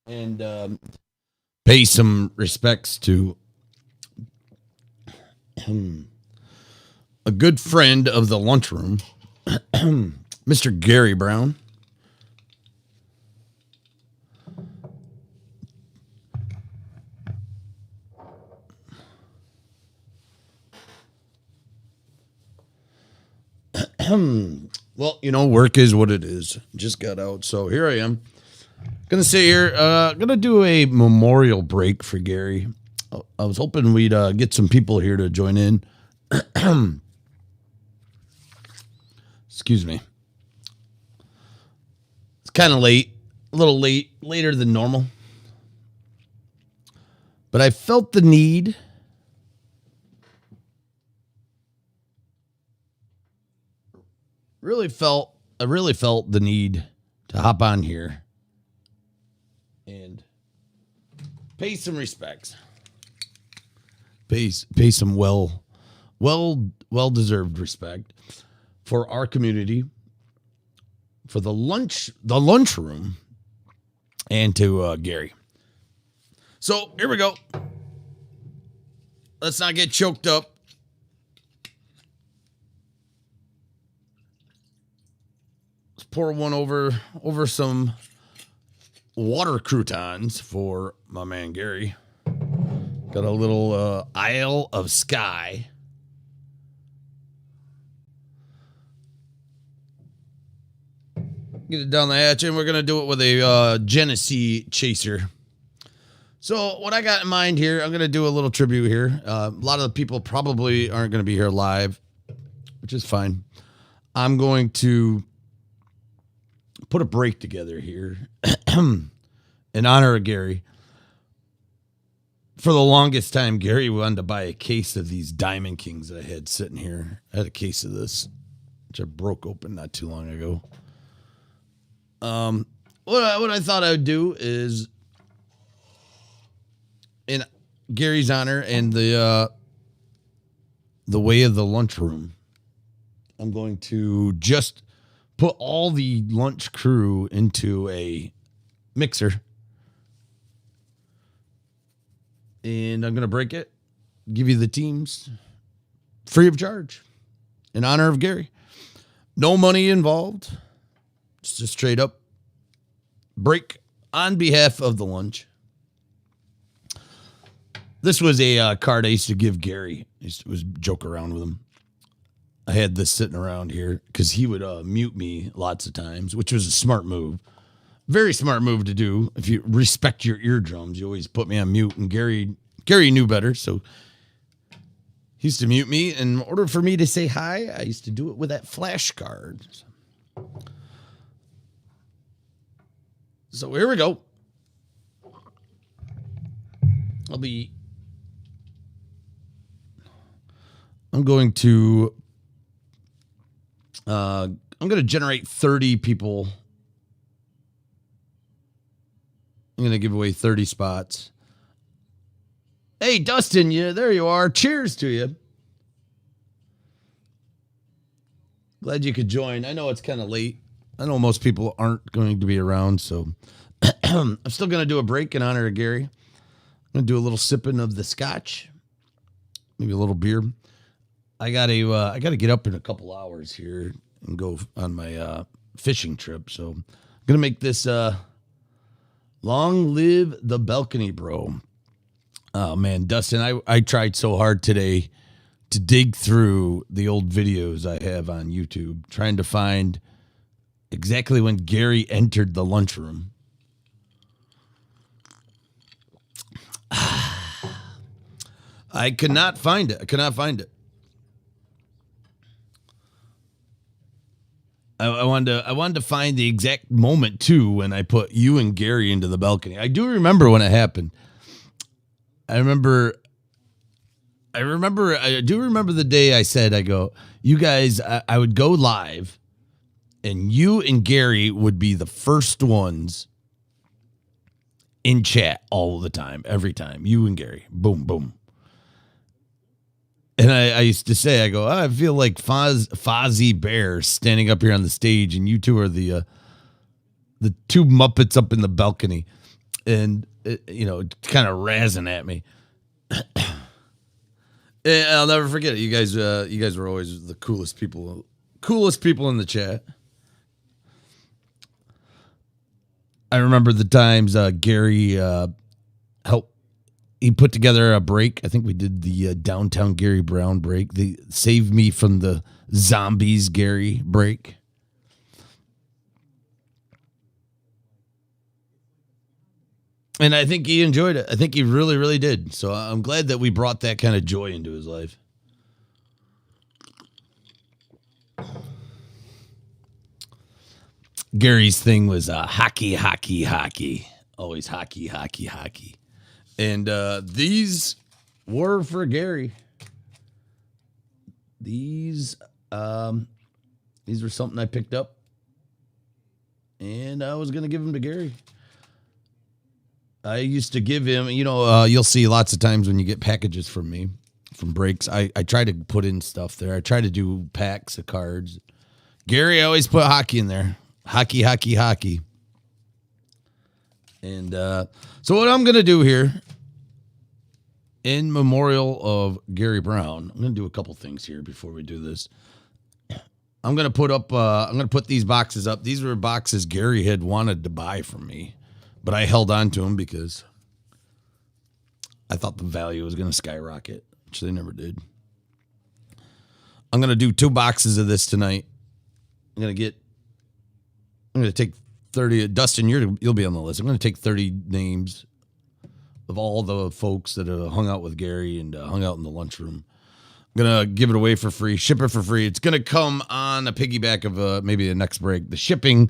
And pay some respects to a good friend of the lunchroom, Mr. Gary Brown. Well, work is what it is. Just got out, so here I am. Gonna sit here. Gonna do a memorial break for Gary. I was hoping we'd get some people here to join in. Excuse me. It's kind of late, a little late, later than normal. But I felt the need. I really felt the need to hop on here and pay some respects. Pay some well deserved respect for our community, for the lunchroom, and to Gary. So here we go. Let's not get choked up. Let's pour one over some water croutons for my man Gary. Got a little Isle of Skye. Get it down the hatch, and we're going to do it with a Genesee chaser. So what I got in mind here, I'm going to do a little tribute here. A lot of the people probably aren't going to be here live, which is fine. I'm going to put a break together here in honor of Gary. For the longest time, Gary wanted to buy a case of these Diamond Kings that I had sitting here. I had a case of this, which I broke open not too long ago. What I thought I would do is, in Gary's honor and the way of the lunchroom, I'm going to just put all the lunch crew into a mixer. And I'm going to break it, give you the teams free of charge in honor of Gary. No money involved. It's just straight up break on behalf of the lunch. This was a card I used to give Gary. I used to joke around with him. I had this sitting around here because he would mute me lots of times, which was a smart move. Very smart move to do. If you respect your eardrums, you always put me on mute. And Gary knew better, so he used to mute me. In order for me to say hi, I used to do it with that flashcard. So here we go. I'm going to generate 30 people. I'm going to give away 30 spots. Hey, Dustin, there you are. Cheers to you. Glad you could join. I know it's kind of late. I know most people aren't going to be around, so I'm still going to do a break in honor of Gary. I'm going to do a little sipping of the scotch, maybe a little beer. I got to get up in a couple hours here and go on my fishing trip, so I'm going to make this long live the balcony, bro. Oh, man, Dustin, I tried so hard today to dig through the old videos I have on YouTube, trying to find exactly when Gary entered the lunchroom. I could not find it. I wanted to find the exact moment too when I put you and Gary into the balcony. I do remember when it happened. I do remember the day I said, you guys, I would go live and you and Gary would be the first ones in chat all the time, every time. You and Gary. Boom, boom. And I used to say, I go, I feel like Fozzie Bear standing up here on the stage, and you two are the two Muppets up in the balcony, and kind of razzing at me. And I'll never forget it. You guys were always the coolest people in the chat. I remember the times Gary helped. He put together a break. I think we did the downtown Gary Brown break. The Save Me from the Zombies Gary break. And I think he enjoyed it. I think he really, really did. So I'm glad that we brought that kind of joy into his life. Gary's thing was hockey. Always hockey. And these were for Gary. These were something I picked up. And I was going to give them to Gary. I used to give him, you'll see lots of times when you get packages from me, from breaks, I try to put in stuff there. I try to do packs of cards. Gary, I always put hockey in there. Hockey. And so what I'm going to do here, in memorial of Gary Brown, I'm going to do a couple things here before we do this. I'm going to put these boxes up. These were boxes Gary had wanted to buy from me, but I held on to them because I thought the value was going to skyrocket, which they never did. I'm going to do 2 boxes of this tonight. I'm going to take 30. Dustin, you'll be on the list. I'm going to take 30 names of all the folks that have hung out with Gary and hung out in the lunchroom. I'm going to give it away for free, ship it for free. It's going to come on a piggyback of maybe the next break. The shipping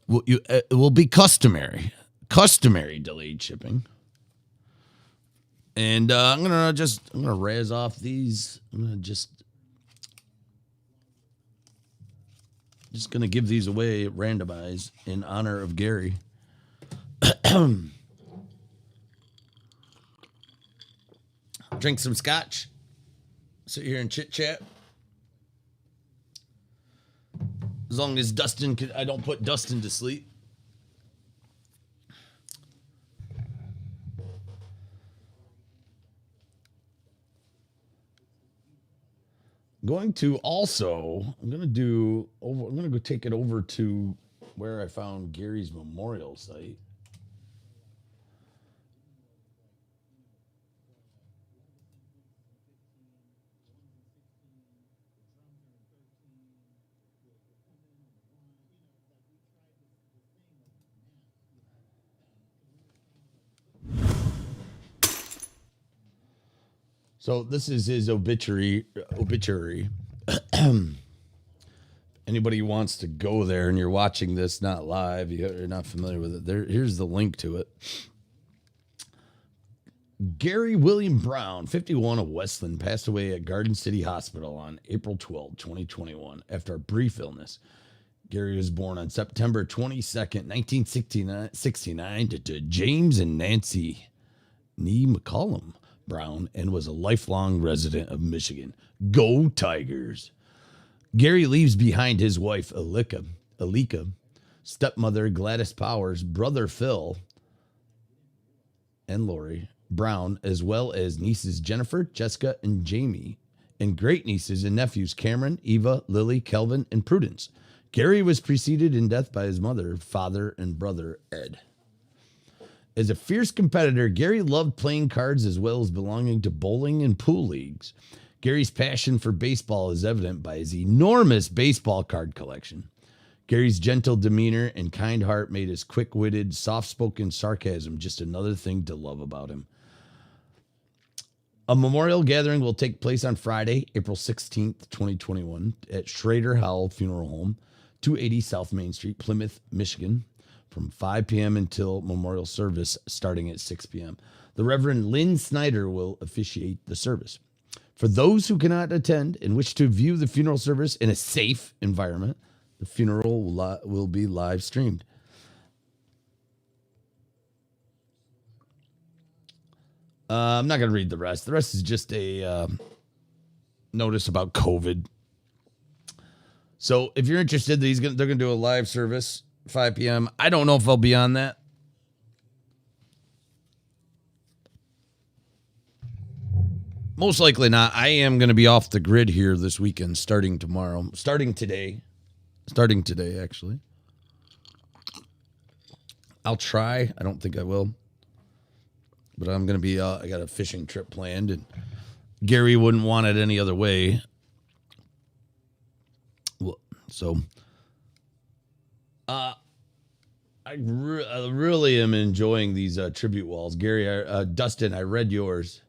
will be customary delayed shipping. And I'm going to razz off these. I'm going to just going to give these away randomized in honor of Gary. Drink some scotch. Sit here and chit chat. As long as I don't put Dustin to sleep. I'm going to go take it over to where I found Gary's memorial site. So this is his obituary. Anybody who wants to go there and you're watching this not live, you're not familiar with it, here's the link to it. Gary William Brown, 51 of Westland, passed away at Garden City Hospital on April 12, 2021, after a brief illness. Gary was born on September 22nd, 1969 to James and Nancy Nee McCollum Brown, and was a lifelong resident of Michigan. Go Tigers! Gary leaves behind his wife, Alika, stepmother Gladys Powers, brother Phil, and Lori Brown, as well as nieces Jennifer, Jessica, and Jamie, and great nieces and nephews Cameron, Eva, Lily, Kelvin, and Prudence. Gary was preceded in death by his mother, father, and brother Ed. As a fierce competitor, Gary loved playing cards as well as belonging to bowling and pool leagues. Gary's passion for baseball is evident by his enormous baseball card collection. Gary's gentle demeanor and kind heart made his quick-witted, soft-spoken sarcasm just another thing to love about him. A memorial gathering will take place on Friday, April 16th, 2021, at Schrader Howell Funeral Home, 280 South Main Street, Plymouth, Michigan, from 5 p.m. until memorial service starting at 6 p.m. The Reverend Lynn Snyder will officiate the service. For those who cannot attend and wish to view the funeral service in a safe environment, the funeral will be live streamed. I'm not going to read the rest. The rest is just a notice about COVID. So if you're interested, they're gonna do a live service 5 p.m. I don't know if I'll be on that. Most likely not. I am going to be off the grid here this weekend, starting tomorrow. Starting today, actually. I'll try. I don't think I will. But I'm going to be, I got a fishing trip planned, and Gary wouldn't want it any other way. Well, so, I really am enjoying these tribute walls. Gary, Dustin, I read yours.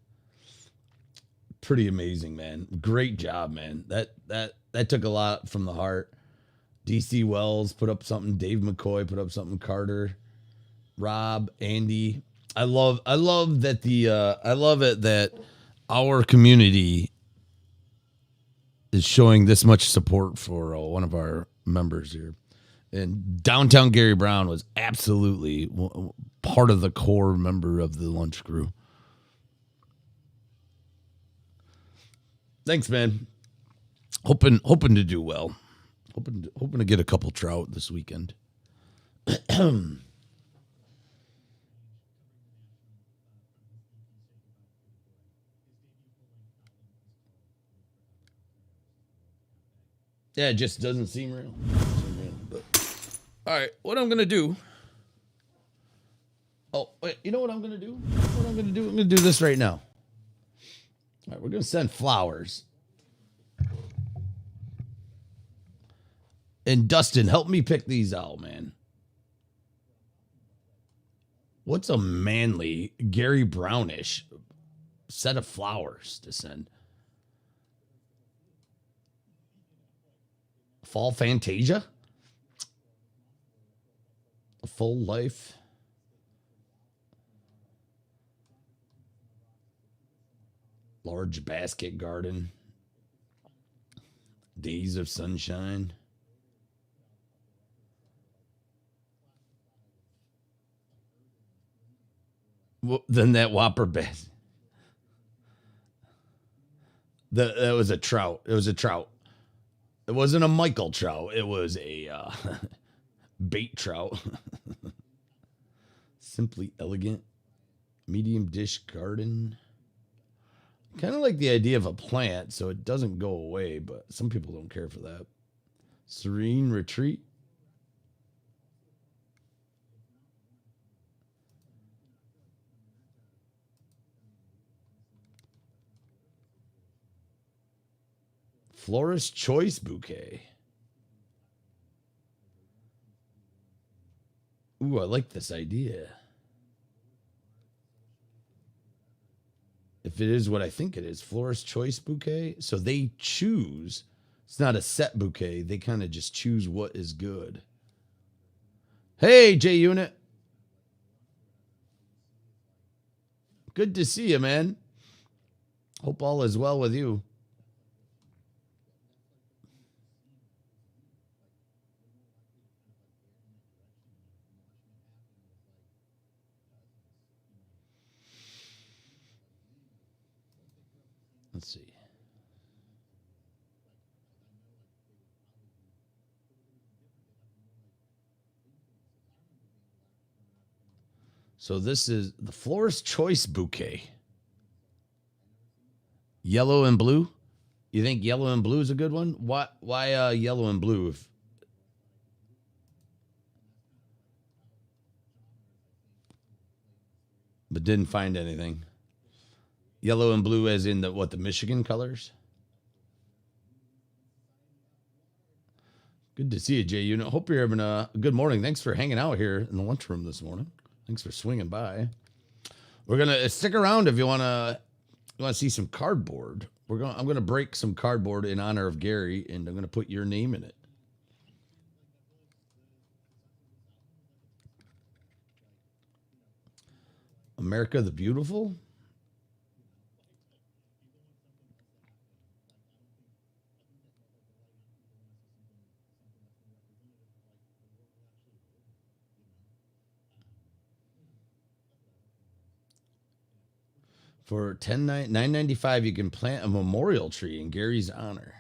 Pretty amazing, man. Great job, man. That took a lot from the heart. DC Wells put up something. Dave McCoy put up something. Carter, Rob, Andy. I love that I love it that our community is showing this much support for one of our members here. And downtown Gary Brown was absolutely part of the core member of the lunch crew. Thanks, man. Hoping to do well. Hoping to get a couple trout this weekend. Yeah, it just doesn't seem real. But, all right, what I'm gonna do. Oh, wait, you know what I'm gonna do? I'm gonna do this right now. All right, we're going to send flowers. And Dustin, help me pick these out, man. What's a manly, Gary Brownish set of flowers to send? Fall Fantasia? A full life. Large basket garden. Days of sunshine. Well, then that Whopper basket. That was a trout. It was a trout. It wasn't a Michael trout. It was a bait trout. Simply elegant. Medium dish garden. Kind of like the idea of a plant so it doesn't go away, but some people don't care for that. Serene retreat. Florist choice bouquet. Ooh, I like this idea. If it is what I think it is, florist choice bouquet. So they choose. It's not a set bouquet. They kind of just choose what is good. Hey, J Unit. Good to see you, man. Hope all is well with you. Let's see. So this is the florist choice bouquet. Yellow and blue. You think yellow and blue is a good one? Why yellow and blue? But didn't find anything. Yellow and blue as in the Michigan colors? Good to see you, Jay Unit. Hope you're having a good morning. Thanks for hanging out here in the lunchroom this morning. Thanks for swinging by. We're gonna stick around if you wanna see some cardboard. I'm gonna break some cardboard in honor of Gary, and I'm gonna put your name in it. America the Beautiful. For $9.95, you can plant a memorial tree in Gary's honor.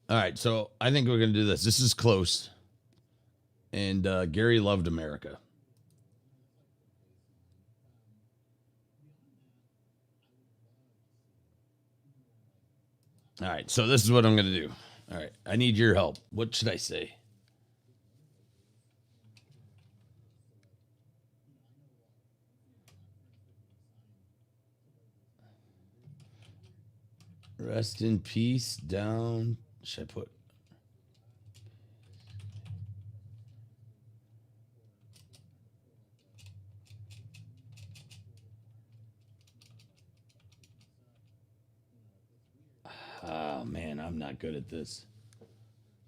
All right, so I think we're going to do this. This is close. And Gary loved America. All right, so this is what I'm going to do. All right, I need your help. What should I say? Rest in peace down. Should I put? Oh, man, I'm not good at this.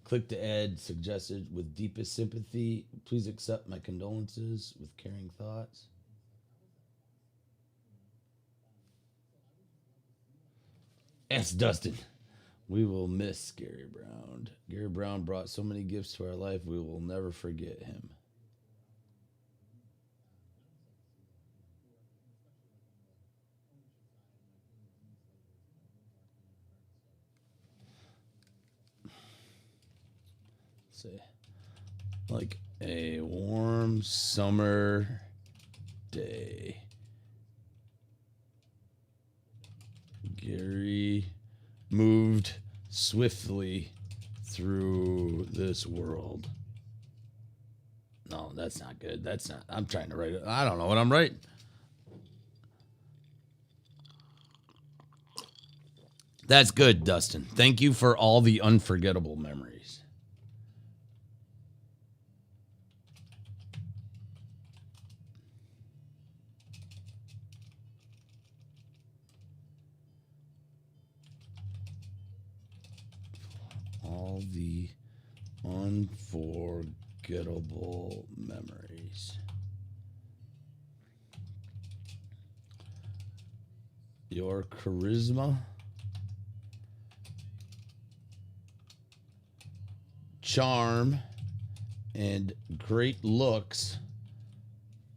Click to add suggested with deepest sympathy. Please accept my condolences with caring thoughts. S. Dustin. We will miss Gary Brown. Gary Brown brought so many gifts to our life. We will never forget him. Say, like a warm summer day. Gary moved swiftly through this world. No, that's not good. That's not. I'm trying to write it. I don't know what I'm writing. That's good, Dustin. Thank you for all the unforgettable memories. All the unforgettable memories. Your charisma, charm, and great looks.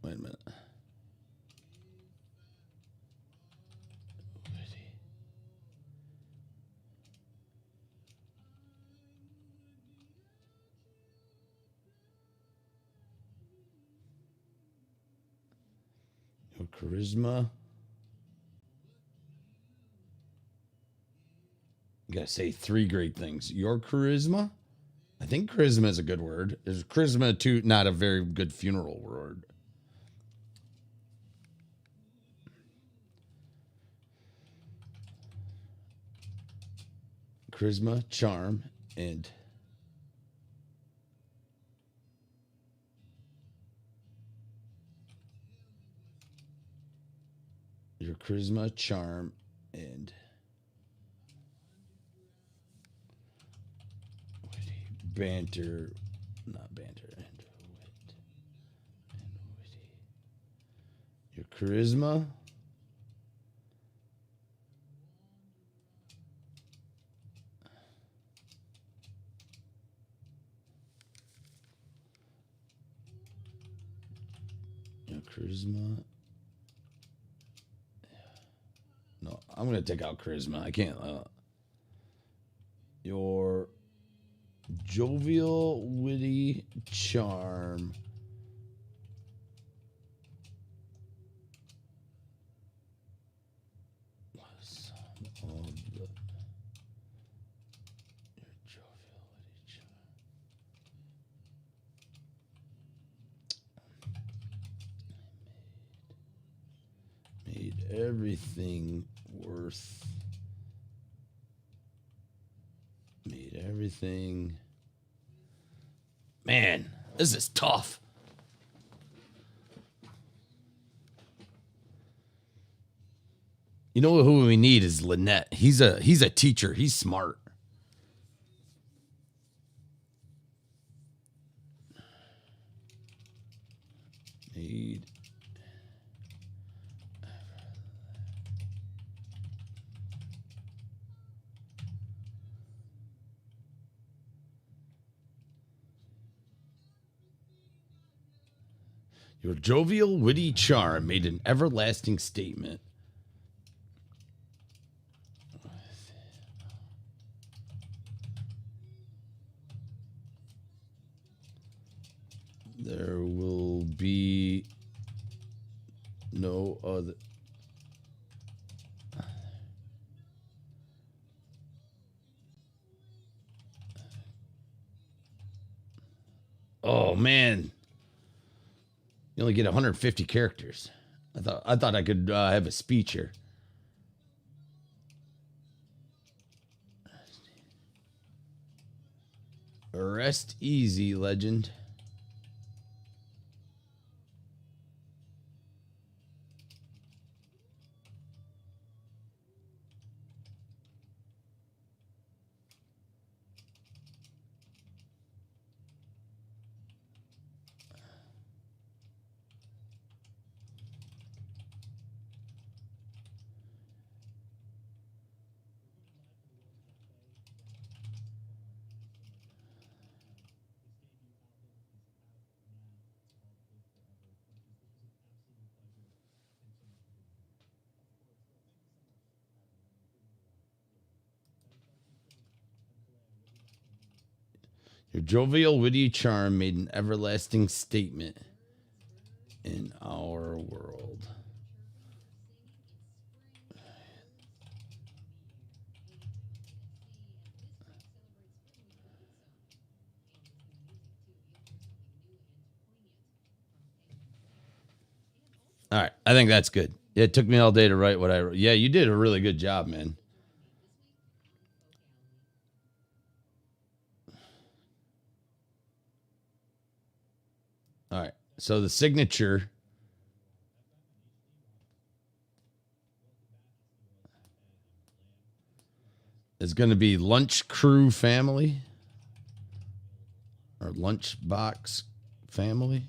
Wait a minute. Your charisma. You gotta say three great things. Your charisma. I think charisma is a good word. Is charisma too not a very good funeral word? Charisma, charm, and your charisma, charm, and banter, not banter, and wit, and witty. Your charisma, your charisma. No, I'm gonna take out charisma. I can't. Your jovial, witty charm. Some of the, your jovial, witty charm. Made everything worth. Made everything. Man, this is tough. You know who we need is Lynette. He's a teacher. He's smart. Made Your jovial, witty charm made an everlasting statement. There will be no other. Oh man, you only get 150 characters. I thought I could have a speech here. Rest easy, legend. Your jovial, witty charm made an everlasting statement in our world. All right, I think that's good. It took me all day to write what I wrote. Yeah, you did a really good job, man. All right, so the signature is going to be Lunch Crew Family or LunchBox Family.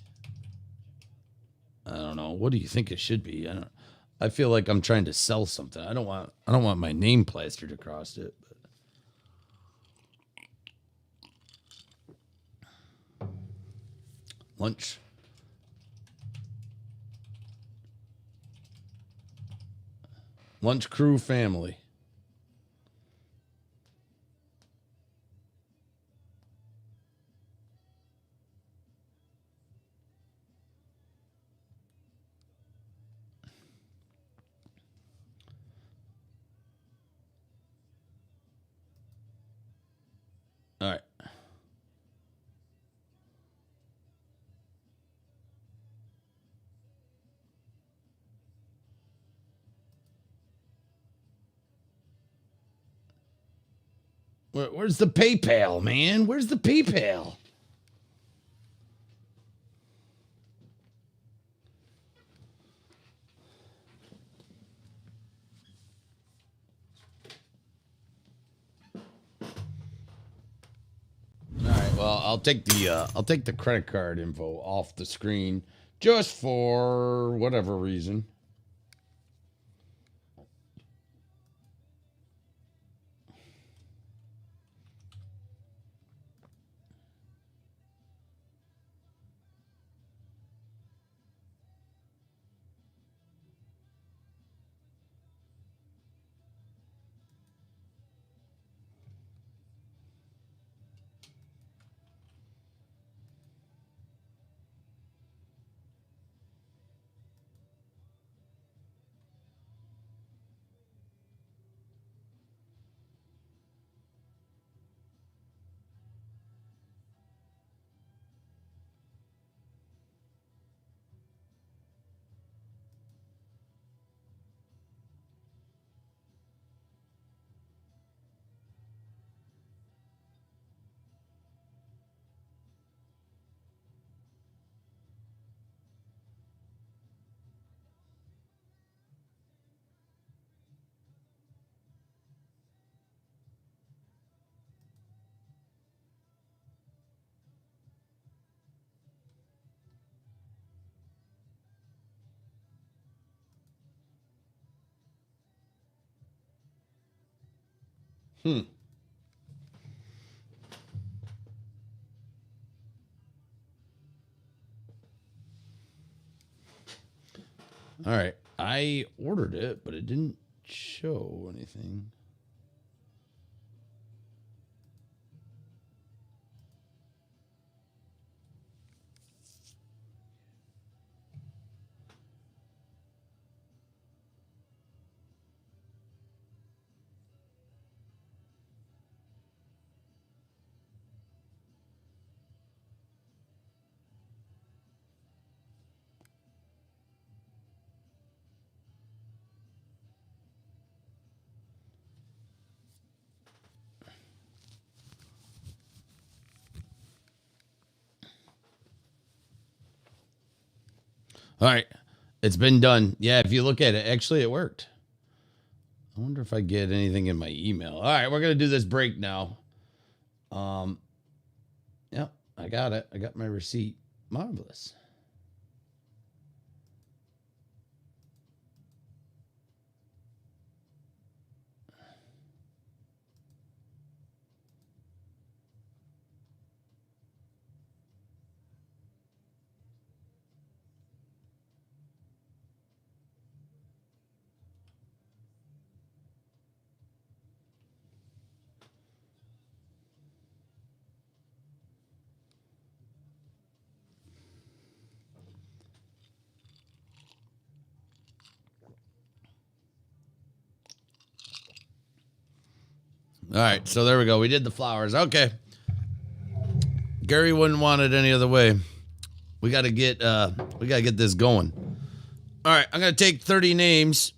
I don't know. What do you think it should be? I feel like I'm trying to sell something. I don't want my name plastered across it. But Lunch Crew Family. All right. Where's the PayPal, man? Where's the PayPal? All right. Well, I'll take the credit card info off the screen just for whatever reason. Hmm. All right. I ordered it, but it didn't show anything. All right. It's been done. Yeah, if you look at it, actually it worked. I wonder if I get anything in my email. All right, we're going to do this break now. Yep, I got it. I got my receipt. Marvelous. All right, so there we go. We did the flowers. Okay. Gary wouldn't want it any other way. We got to get this going. All right, I'm going to take 30 names,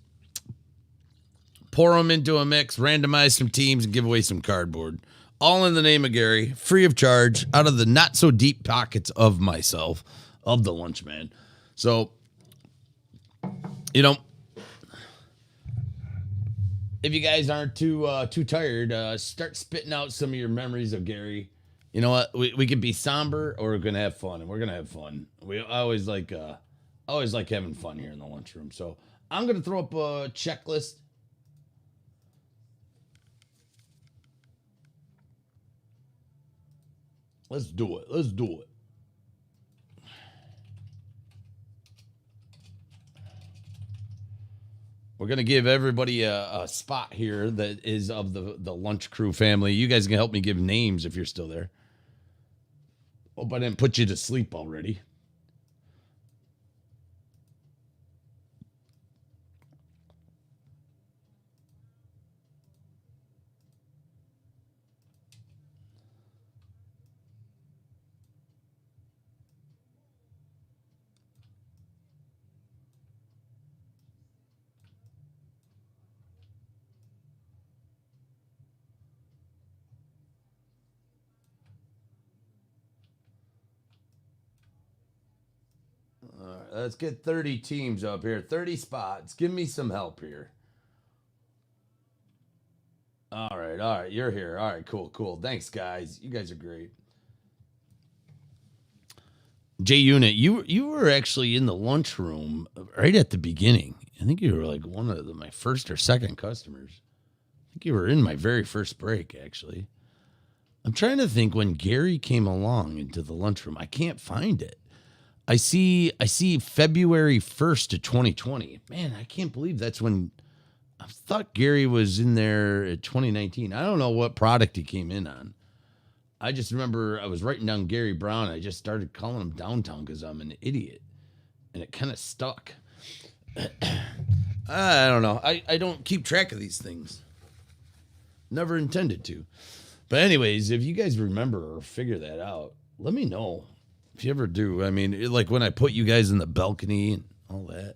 pour them into a mix, randomize some teams, and give away some cardboard. All in the name of Gary, free of charge, out of the not so deep pockets of myself, of the lunch man. So, you know, if you guys aren't too tired, start spitting out some of your memories of Gary. You know what? We could be somber or we're gonna have fun, and we're gonna have fun. I always like having fun here in the lunchroom. So I'm gonna throw up a checklist. Let's do it. Let's do it. We're going to give everybody a spot here that is of the Lunch Crew family. You guys can help me give names if you're still there. Hope I didn't put you to sleep already. All right, let's get 30 teams up here. 30 spots. Give me some help here. All right. You're here. All right, cool. Thanks, guys. You guys are great. J Unit, you were actually in the lunchroom right at the beginning. I think you were like one of my first or second customers. I think you were in my very first break, actually. I'm trying to think when Gary came along into the lunchroom. I can't find it. I see February 1st of 2020. Man, I can't believe that's when I thought Gary was in there at 2019. I don't know what product he came in on. I just remember I was writing down Gary Brown. I just started calling him Downtown because I'm an idiot. And it kind of stuck. I don't know. I don't keep track of these things. Never intended to. But anyways, if you guys remember or figure that out, let me know. If you ever do. I mean, like when I put you guys in the balcony and all that.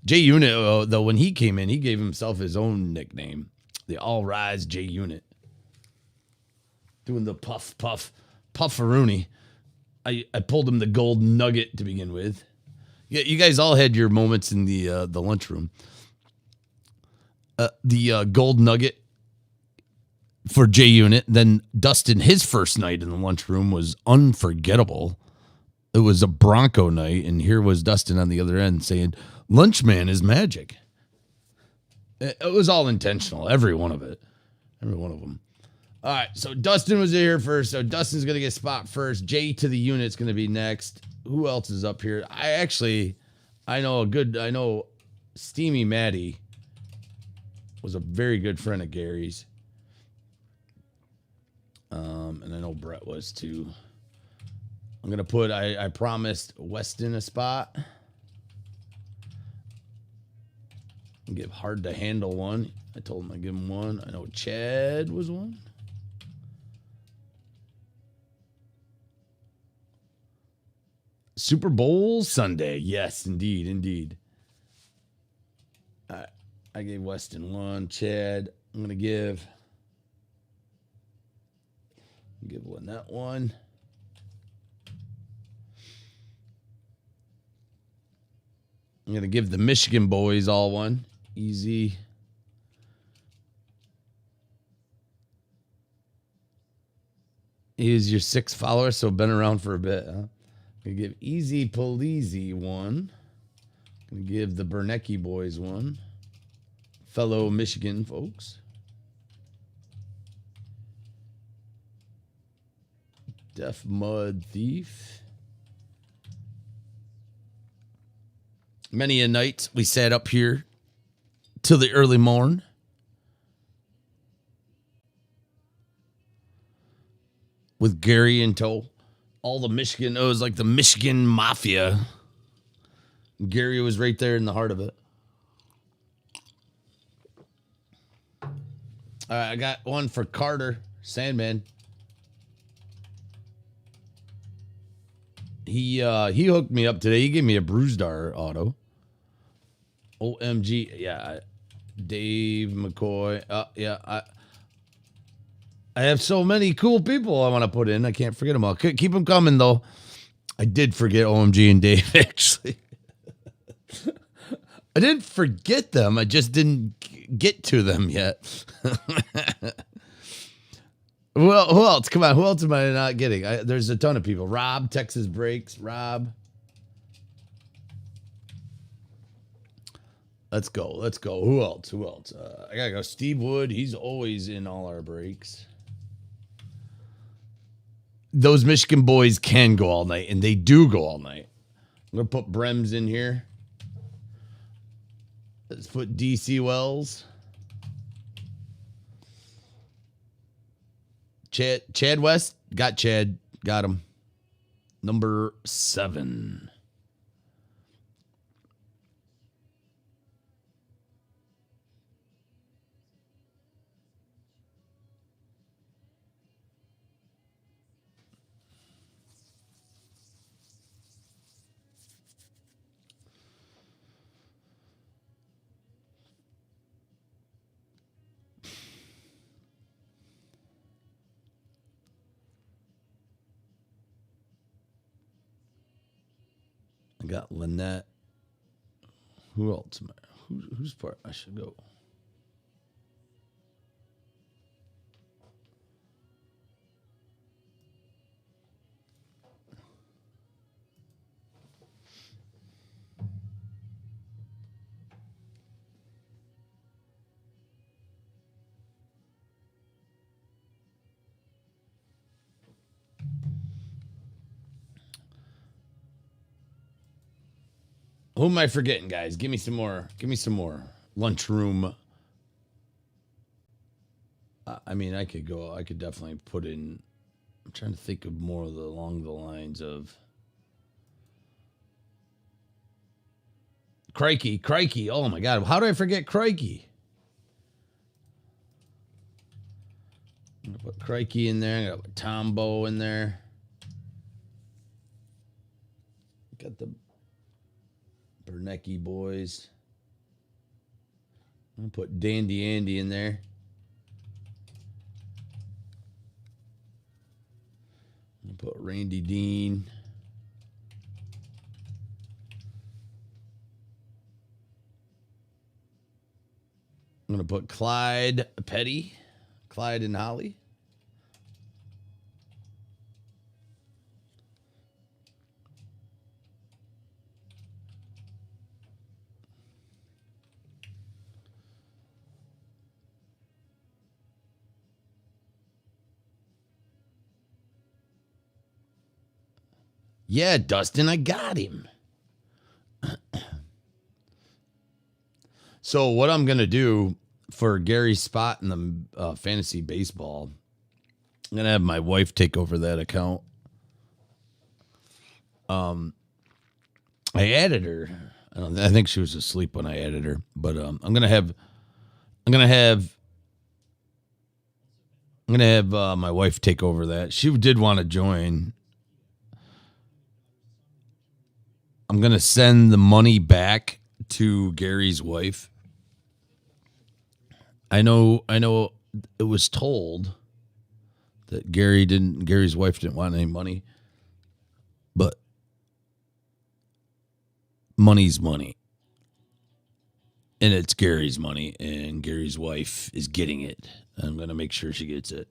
J Unit, though, when he came in, he gave himself his own nickname. The All Rise J Unit. Doing the pufferoonie. I pulled him the gold nugget to begin with. Yeah, you guys all had your moments in the lunchroom. The gold nugget for J Unit. Then Dustin, his first night in the lunchroom was unforgettable. It was a Bronco night, and here was Dustin on the other end saying, "Lunchman is magic." It was all intentional, every one of it, every one of them. All right, so Dustin was here first, so Dustin's gonna get spot first. J to the Unit's gonna be next. Who else is up here? I I know Steamy Maddie was a very good friend of Gary's. And I know Brett was too. I'm going to put, I promised Weston a spot. Give Hard to Handle one. I told him I'd give him one. I know Chad was one. Super Bowl Sunday. Yes, indeed, indeed. I gave Weston one. Chad, I'm going to give Lynette one. I'm going to give the Michigan boys all one. Easy. He is your 6th follower, so been around for a bit. Huh? I'm going to give Easy Polizzi one. I'm going to give the Bernecki boys one. Fellow Michigan folks. Deaf Mud Thief. Many a night we sat up here till the early morn. With Gary in tow. All the Michigan, it was like the Michigan Mafia. Gary was right there in the heart of it. All right, I got one for Carter, Sandman. He hooked me up today. He gave me a Bruised-Dar auto. OMG, yeah. Dave McCoy. Yeah, I have so many cool people I want to put in. I can't forget them all. Keep them coming, though. I did forget OMG and Dave, actually. I didn't forget them. I just didn't get to them yet. Well, who else? Come on. Who else am I not getting? There's a ton of people. Rob, Texas Breaks. Rob. Let's go. Let's go. Who else? Who else? I got to go. Steve Wood. He's always in all our breaks. Those Michigan boys can go all night, and they do go all night. I'm going to put Brems in here. Let's put DC Wells. Chad West. Got Chad. Got him. Number 7. I got Lynette. Who else am I? Whose part I should go? Who am I forgetting, guys? Give me some more. Give me some more. LunchRoom. I mean, I could definitely put in. I'm trying to think of more along the lines of. Crikey. Oh my God. How do I forget Crikey? I'm going to put Crikey in there. I'm going to put Tombo in there. Got the Bernecki boys. I'm going to put Dandy Andy in there. I'm going to put Randy Dean. I'm going to put Clyde Petty. Clyde and Holly. Yeah, Dustin, I got him. So what I'm gonna do for Gary's spot in the fantasy baseball, I'm gonna have my wife take over that account. I added her. I think she was asleep when I added her, but I'm gonna have my wife take over that. She did want to join. I'm gonna send the money back to Gary's wife. I know it was told that Gary's wife didn't want any money, but money's money. And it's Gary's money, and Gary's wife is getting it. I'm going to make sure she gets it.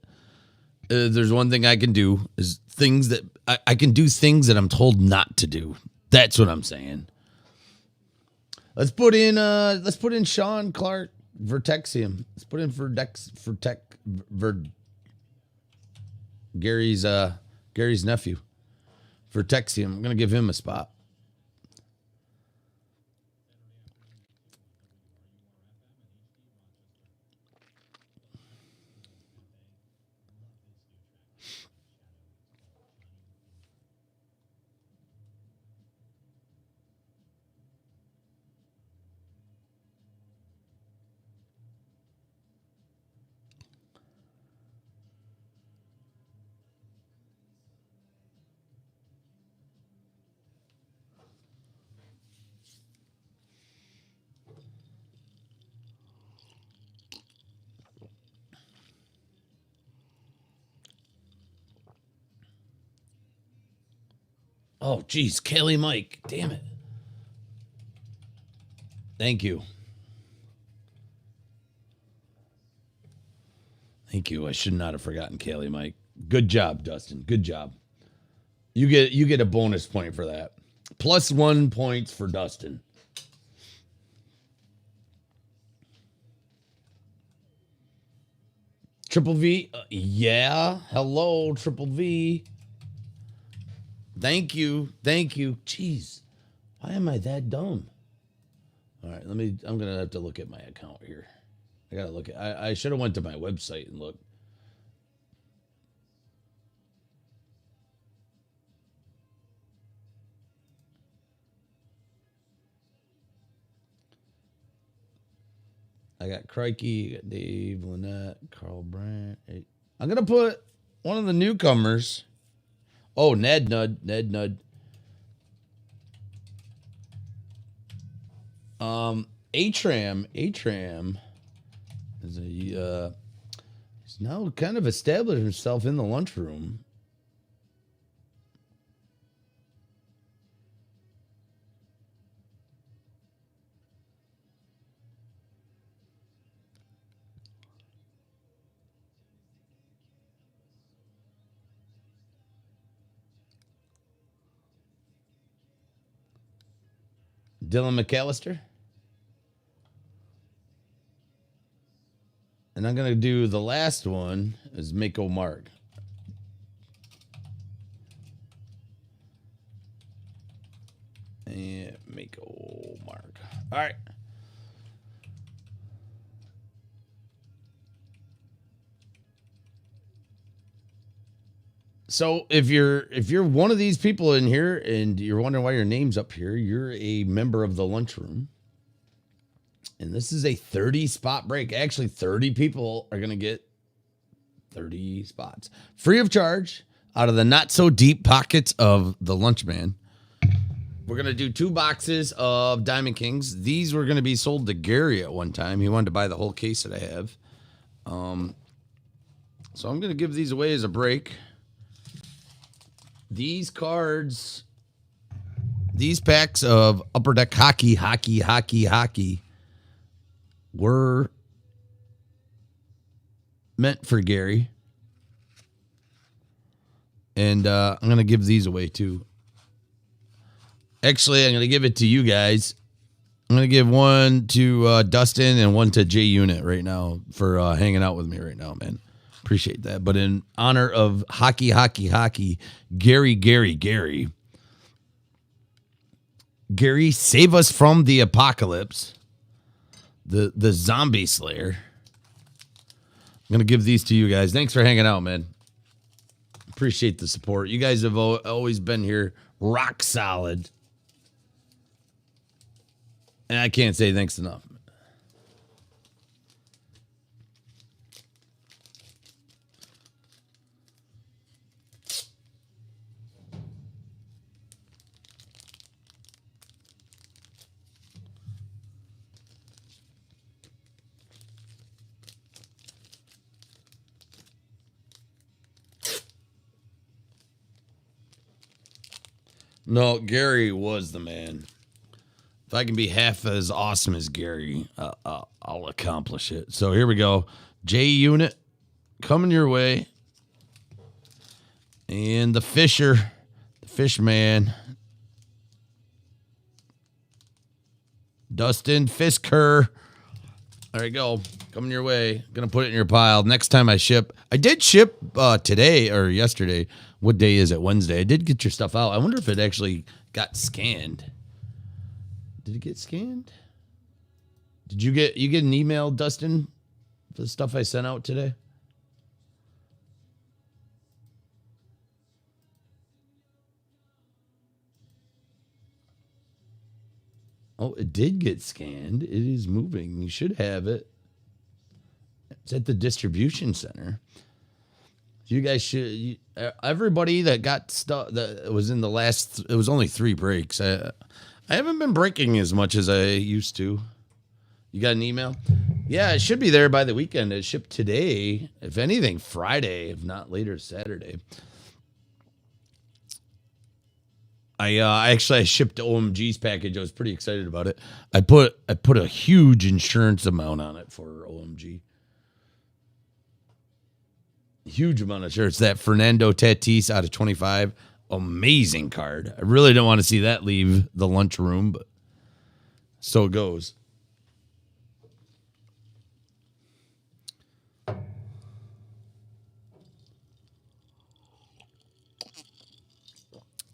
There's one thing I can do is things that I can do things that I'm told not to do. That's what I'm saying. Let's put in Sean Clark Vertexium. Let's put in for Gary's nephew. Vertexium. I'm going to give him a spot. Oh, geez, Kelly Mike. Damn it. Thank you. Thank you. I should not have forgotten Kelly Mike. Good job, Dustin. Good job. You get a bonus point for that. +1 points for Dustin. Triple V. Yeah. Hello, Triple V. Thank you. Jeez. Why am I that dumb? All right, I'm going to have to look at my account here. I got to look I should have went to my website and looked. I got Crikey, I got Dave, Lynette, Carl Brandt. I'm going to put one of the newcomers. Oh, Ned Nud. Atram is he's now kind of established himself in the lunchroom. Dylan McAllister. And I'm going to do the last one is Mako Mark. And Mako Mark. All right. So if you're one of these people in here and you're wondering why your name's up here, you're a member of the lunchroom. And this is a 30 spot break. Actually, 30 people are going to get 30 spots free of charge out of the not so deep pockets of the Lunchman. We're going to do 2 boxes of Diamond Kings. These were going to be sold to Gary at one time. He wanted to buy the whole case that I have. So I'm going to give these away as a break. These cards, these packs of Upper Deck hockey were meant for Gary. And I'm going to give these away too. Actually, I'm going to give it to you guys. I'm going to give one to Dustin and one to J Unit right now for hanging out with me right now, man. Appreciate that. But in honor of hockey, Gary, save us from the apocalypse. the Zombie Slayer. I'm going to give these to you guys. Thanks for hanging out, man. Appreciate the support. You guys have always been here rock solid. And I can't say thanks enough. No, Gary was the man. If I can be half as awesome as Gary, I'll accomplish it. So here we go. J Unit coming your way. And the Fisher, the Fish Man. Dustin Fisker. There you go. Coming your way. Gonna put it in your pile. Next time I ship. I did ship today or yesterday. What day is it? Wednesday. I did get your stuff out. I wonder if it actually got scanned. Did it get scanned? Did you get an email, Dustin, for the stuff I sent out today? Oh, it did get scanned. It is moving. You should have it. It's at the distribution center. You guys should. Everybody that got stuff that was in the last. It was only 3 breaks. I haven't been breaking as much as I used to. You got an email? Yeah, it should be there by the weekend. It shipped today. If anything, Friday, if not later, Saturday. I shipped OMG's package. I was pretty excited about it. I put a huge insurance amount on it for OMG. Huge amount of shirts. That Fernando Tatis out of 25. Amazing card. I really don't want to see that leave the lunchroom, but so it goes.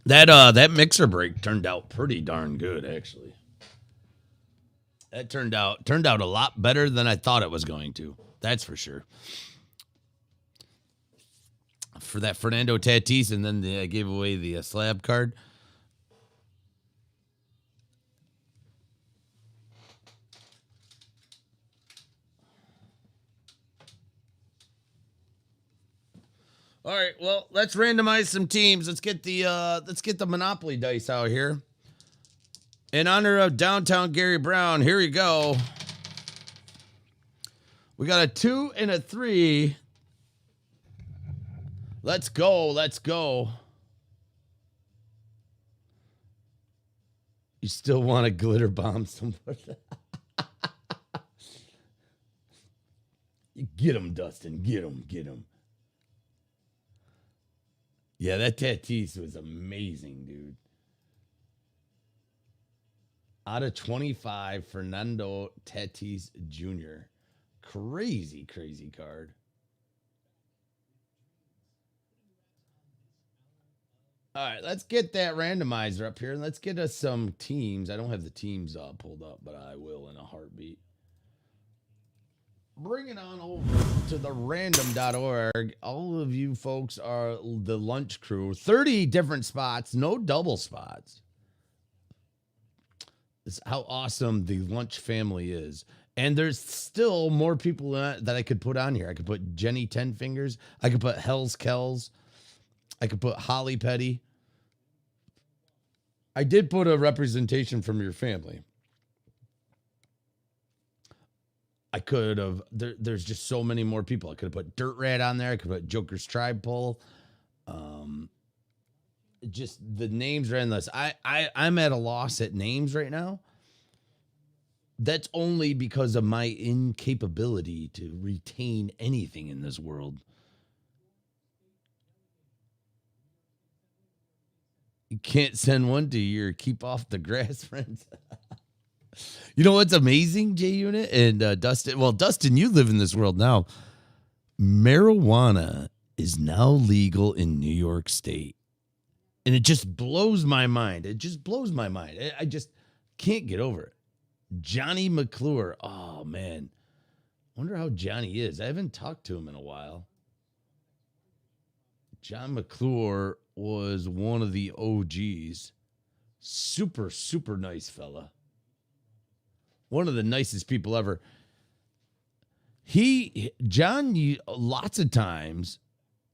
That mixer break turned out pretty darn good, actually. That turned out a lot better than I thought it was going to. That's for sure. For that Fernando Tatis, and then I gave away the slab card. All right, well, let's randomize some teams. Let's get the Monopoly dice out here. In honor of Downtown Gary Brown, here you go. We got a 2 and a 3. Let's go. Let's go. You still want to glitter bomb somebody? Get him, Dustin. Get him. Get him. Yeah, that Tatis was amazing, dude. Out of 25, Fernando Tatis Jr. Crazy, crazy card. All right, let's get that randomizer up here, and let's get us some teams. I don't have the teams pulled up, but I will in a heartbeat. Bring it on over to the random.org. All of you folks are the lunch crew. 30 different spots, no double spots. This is how awesome the lunch family is. And there's still more people that I could put on here. I could put Jenny Ten Fingers. I could put Hell's Kells. I could put Holly Petty. I did put a representation from your family. I could have, there's just so many more people. I could have put Dirt Rat on there. I could put Joker's Tribe Pole. Just the names are endless. I'm at a loss at names right now. That's only because of my incapability to retain anything in this world. You can't send one to your keep off the grass friends. You know what's amazing, J Unit and Dustin? Well, Dustin, you live in this world now. Marijuana is now legal in New York State. And it just blows my mind. It just blows my mind. I just can't get over it. Johnny McClure. Oh, man. Wonder how Johnny is. I haven't talked to him in a while. John McClure was one of the OGs. Super, super nice fella. One of the nicest people ever. John, lots of times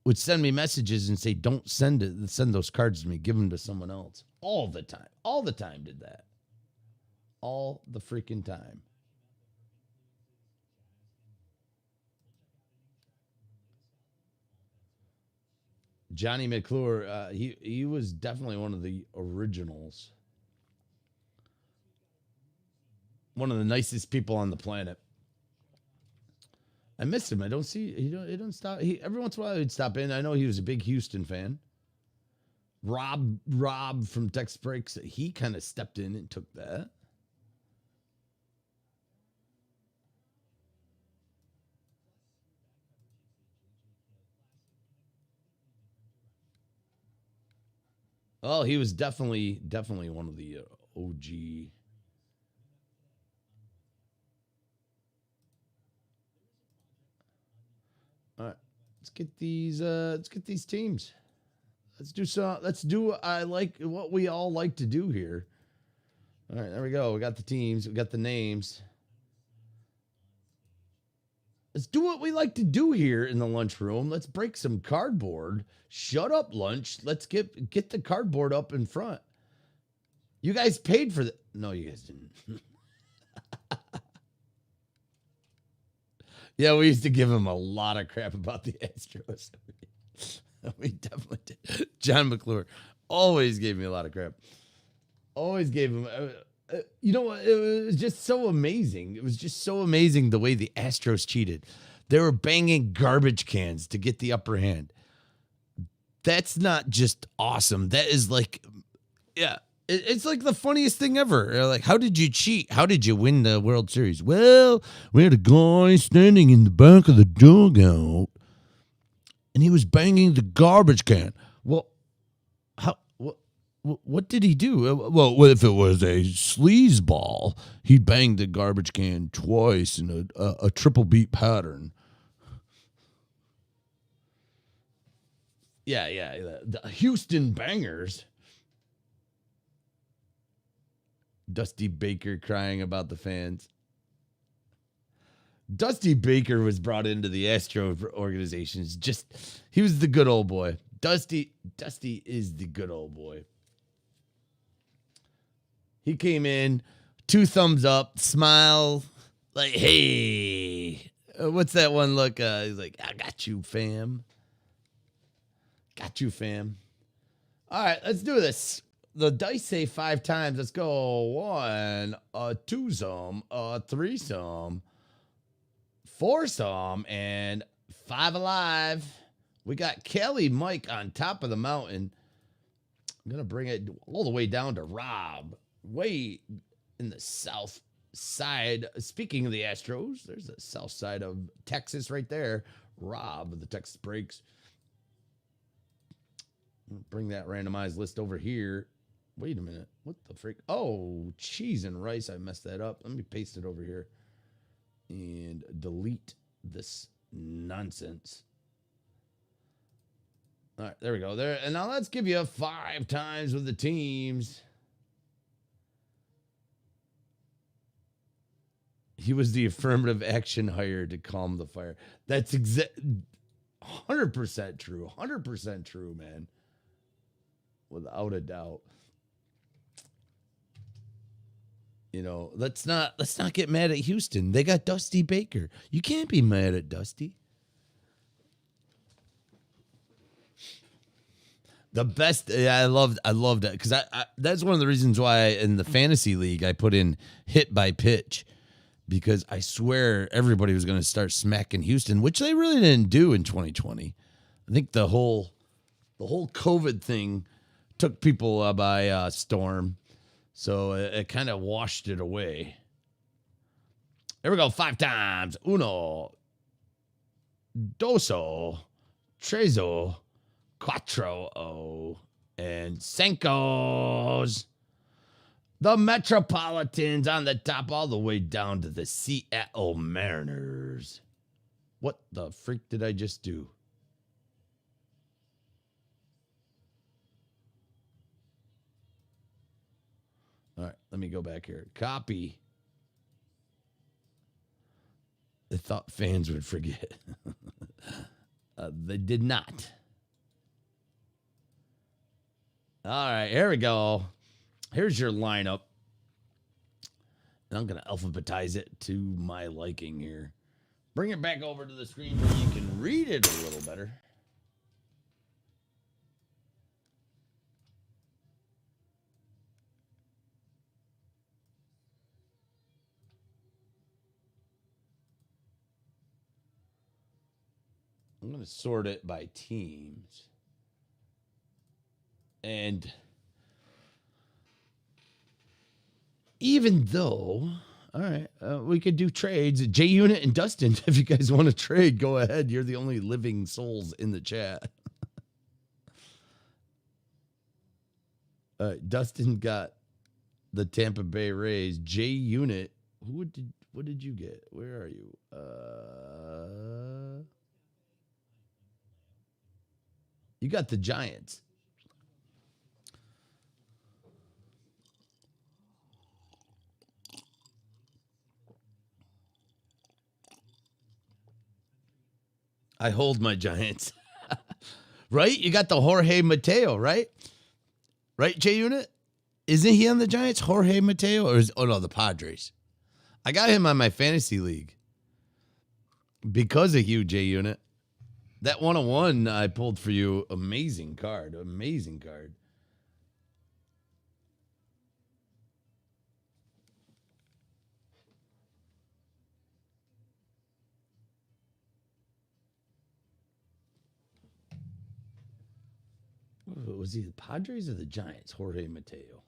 would send me messages and say, don't send those cards to me. Give them to someone else. All the time. All the time did that. All the freaking time. Johnny McClure, he was definitely one of the originals. One of the nicest people on the planet. I missed him. I don't see he don't stop. Every once in a while he'd stop in. I know he was a big Houston fan. Rob from Tex Breaks, he kind of stepped in and took that. Oh, he was definitely one of the OG. All right, let's get these teams. Let's do what we all like to do here. All right, there we go. We got the teams, we got the names. Let's do what we like to do here in the lunchroom. Let's break some cardboard. Shut up, lunch. Let's get the cardboard up in front. You guys paid for the No, you guys didn't. Yeah, we used to give him a lot of crap about the Astros. We definitely did. John McClure always gave me a lot of crap. Always gave him. You know what? It was just so amazing. It was just so amazing the way the Astros cheated. They were banging garbage cans to get the upper hand. That's not just awesome. That is like, yeah, it's like the funniest thing ever. Like, how did you cheat? How did you win the World Series? Well, we had a guy standing in the back of the dugout, and he was banging the garbage can. Well, how? What did he do? Well, if it was a sleaze ball, he'd bang the garbage can twice in a triple beat pattern. Yeah, the Houston Bangers. Dusty Baker crying about the fans. Dusty Baker was brought into the Astro organization. He was the good old boy. Dusty is the good old boy. He came in, 2 thumbs up, smile, like, hey, what's that one look? He's like, I got you, fam. Got you, fam. All right, let's do this. The dice say 5 times. Let's go. 1, a 2-some, a 3-some, 4-some, and 5 alive. We got Kelly Mike on top of the mountain. I'm going to bring it all the way down to Rob. Way in the south side. Speaking of the Astros, there's the south side of Texas right there. Rob of the Texas Breaks. Bring that randomized list over here. Wait a minute. What the freak? Oh, cheese and rice. I messed that up. Let me paste it over here and delete this nonsense. All right, there we go. There. And now let's give you 5 times with the teams. He was the affirmative action hire to calm the fire. That's 100% true. 100% true, man. Without a doubt. You know, let's not get mad at Houston. They got Dusty Baker. You can't be mad at Dusty. The best, I loved that because I that's one of the reasons why in the fantasy league I put in hit by pitch. Because I swear everybody was going to start smacking Houston, which they really didn't do in 2020. I think the whole COVID thing took people by storm, so it kind of washed it away. Here we go, 5 times. 1, 2, 3, 4, and 5. The Metropolitans on the top all the way down to the Seattle Mariners. What the freak did I just do? All right, let me go back here. Copy. I thought fans would forget. They did not. All right, here we go. Here's your lineup. And I'm going to alphabetize it to my liking here. Bring it back over to the screen where you can read it a little better. I'm going to sort it by teams. And even though, all right, we could do trades. J Unit and Dustin, if you guys want to trade, go ahead. You're the only living souls in the chat. Dustin got the Tampa Bay Rays. J Unit, what did you get? Where are you? You got the Giants. I hold my Giants. Right? You got the Jorge Mateo, right? Right, J Unit? Isn't he on the Giants? Jorge Mateo? Or is, oh no, the Padres. I got him on my fantasy league. Because of you, J Unit. That 101 I pulled for you, amazing card. Amazing card. Was he the Padres or the Giants? Jorge Mateo.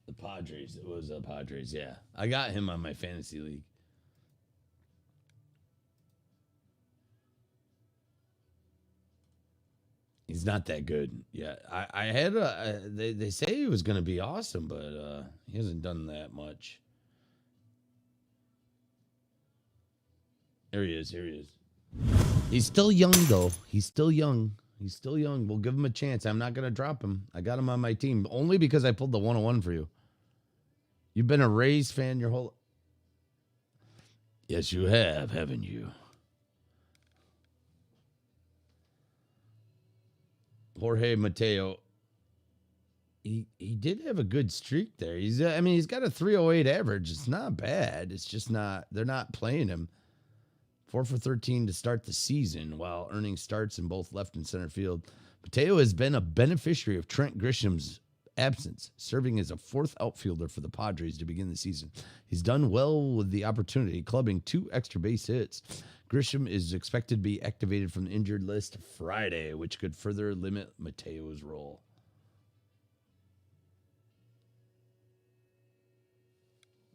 The Padres. It was the Padres, yeah. I got him on my fantasy league. He's not that good. Yeah, I had they say he was going to be awesome, but he hasn't done that much. Here he is. Here he is. He's still young, though. He's still young. He's still young. We'll give him a chance. I'm not going to drop him. I got him on my team only because I pulled the 101 for you. You've been a Rays fan your whole... Yes, you have, haven't you? Jorge Mateo. He did have a good streak there. He's got a 308 average. It's not bad. It's just not... They're not playing him. 4 for 13 to start the season while earning starts in both left and center field. Mateo has been a beneficiary of Trent Grisham's absence, serving as a fourth outfielder for the Padres to begin the season. He's done well with the opportunity, clubbing 2 extra base hits. Grisham is expected to be activated from the injured list Friday, which could further limit Mateo's role.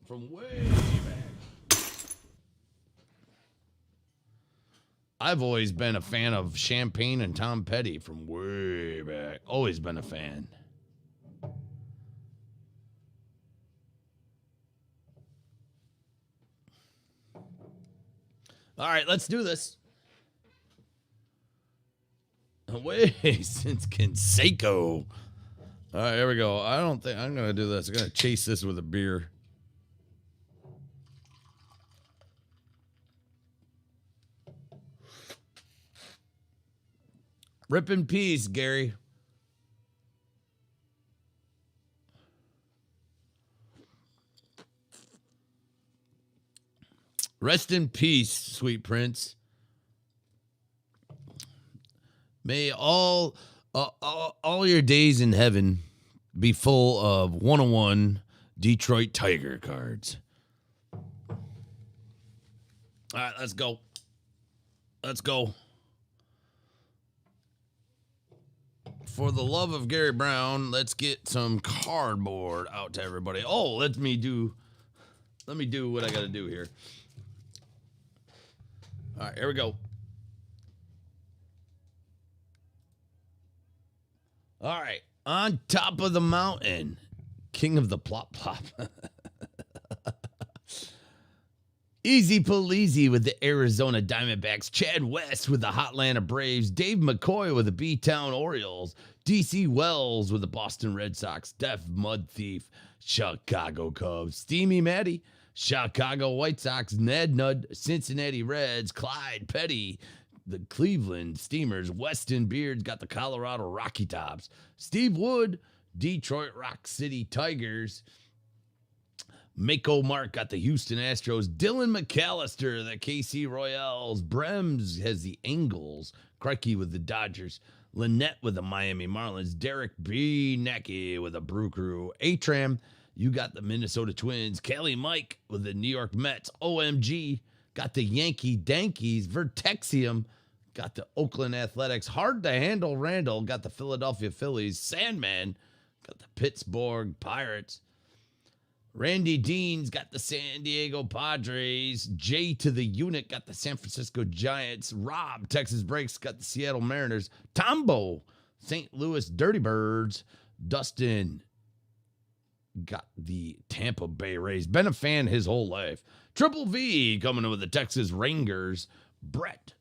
From way back. I've always been a fan of Champagne and Tom Petty from way back. Always been a fan. All right, let's do this. Away since Canseco. All right, here we go. I don't think I'm going to do this. I'm going to chase this with a beer. Rip in peace, Gary. Rest in peace, sweet prince. May all your days in heaven be full of 101 Detroit Tiger cards. All right, let's go. Let's go. For the love of Gary Brown, let's get some cardboard out to everybody. Oh, let me do what I got to do here. All right, here we go. All right, on top of the mountain, king of the plop plop. Easy Puleasy with the Arizona Diamondbacks, Chad West with the Hotlanta Braves, Dave McCoy with the B-Town Orioles, DC Wells with the Boston Red Sox, Def Mud Thief, Chicago Cubs, Steamy Matty, Chicago White Sox, Ned Nud, Cincinnati Reds, Clyde Petty, the Cleveland Steamers, Weston Beards got the Colorado Rocky Tops, Steve Wood, Detroit Rock City Tigers, Mako Mark got the Houston Astros, Dylan McAllister, the KC Royals, Brems has the Angels, Crikey with the Dodgers, Lynette with the Miami Marlins, Derek B. Necky with the Brew Crew, Atram, you got the Minnesota Twins, Kelly Mike with the New York Mets, OMG, got the Yankee Dankies, Vertexium, got the Oakland Athletics, Hard to Handle Randall, got the Philadelphia Phillies, Sandman, got the Pittsburgh Pirates, Randy Dean's got the San Diego Padres, Jay to the Unit got the San Francisco Giants, Rob, Texas Breaks, got the Seattle Mariners, Tombo, St. Louis Dirty Birds, Dustin got the Tampa Bay Rays. Been a fan his whole life. Triple V coming in with the Texas Rangers. Brett,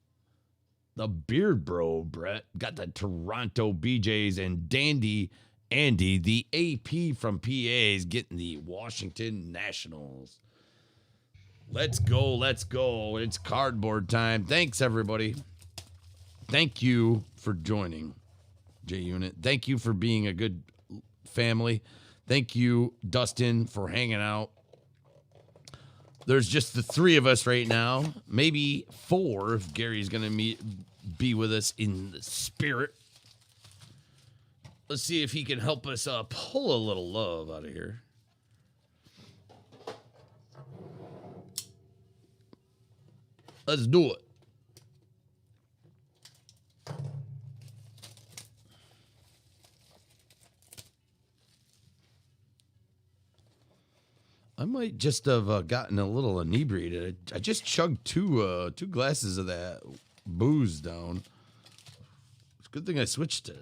the Beard Bro Brett, got the Toronto BJs. And Dandy Andy, the AP from PA, is getting the Washington Nationals. Let's go. Let's go. It's cardboard time. Thanks, everybody. Thank you for joining, J-Unit. Thank you for being a good family. Thank you, Dustin, for hanging out. There's just the three of us right now. Maybe four if Gary's going to be with us in the spirit. Let's see if he can help us pull a little love out of here. Let's do it. I might just have gotten a little inebriated. I just chugged two glasses of that booze down. It's a good thing I switched to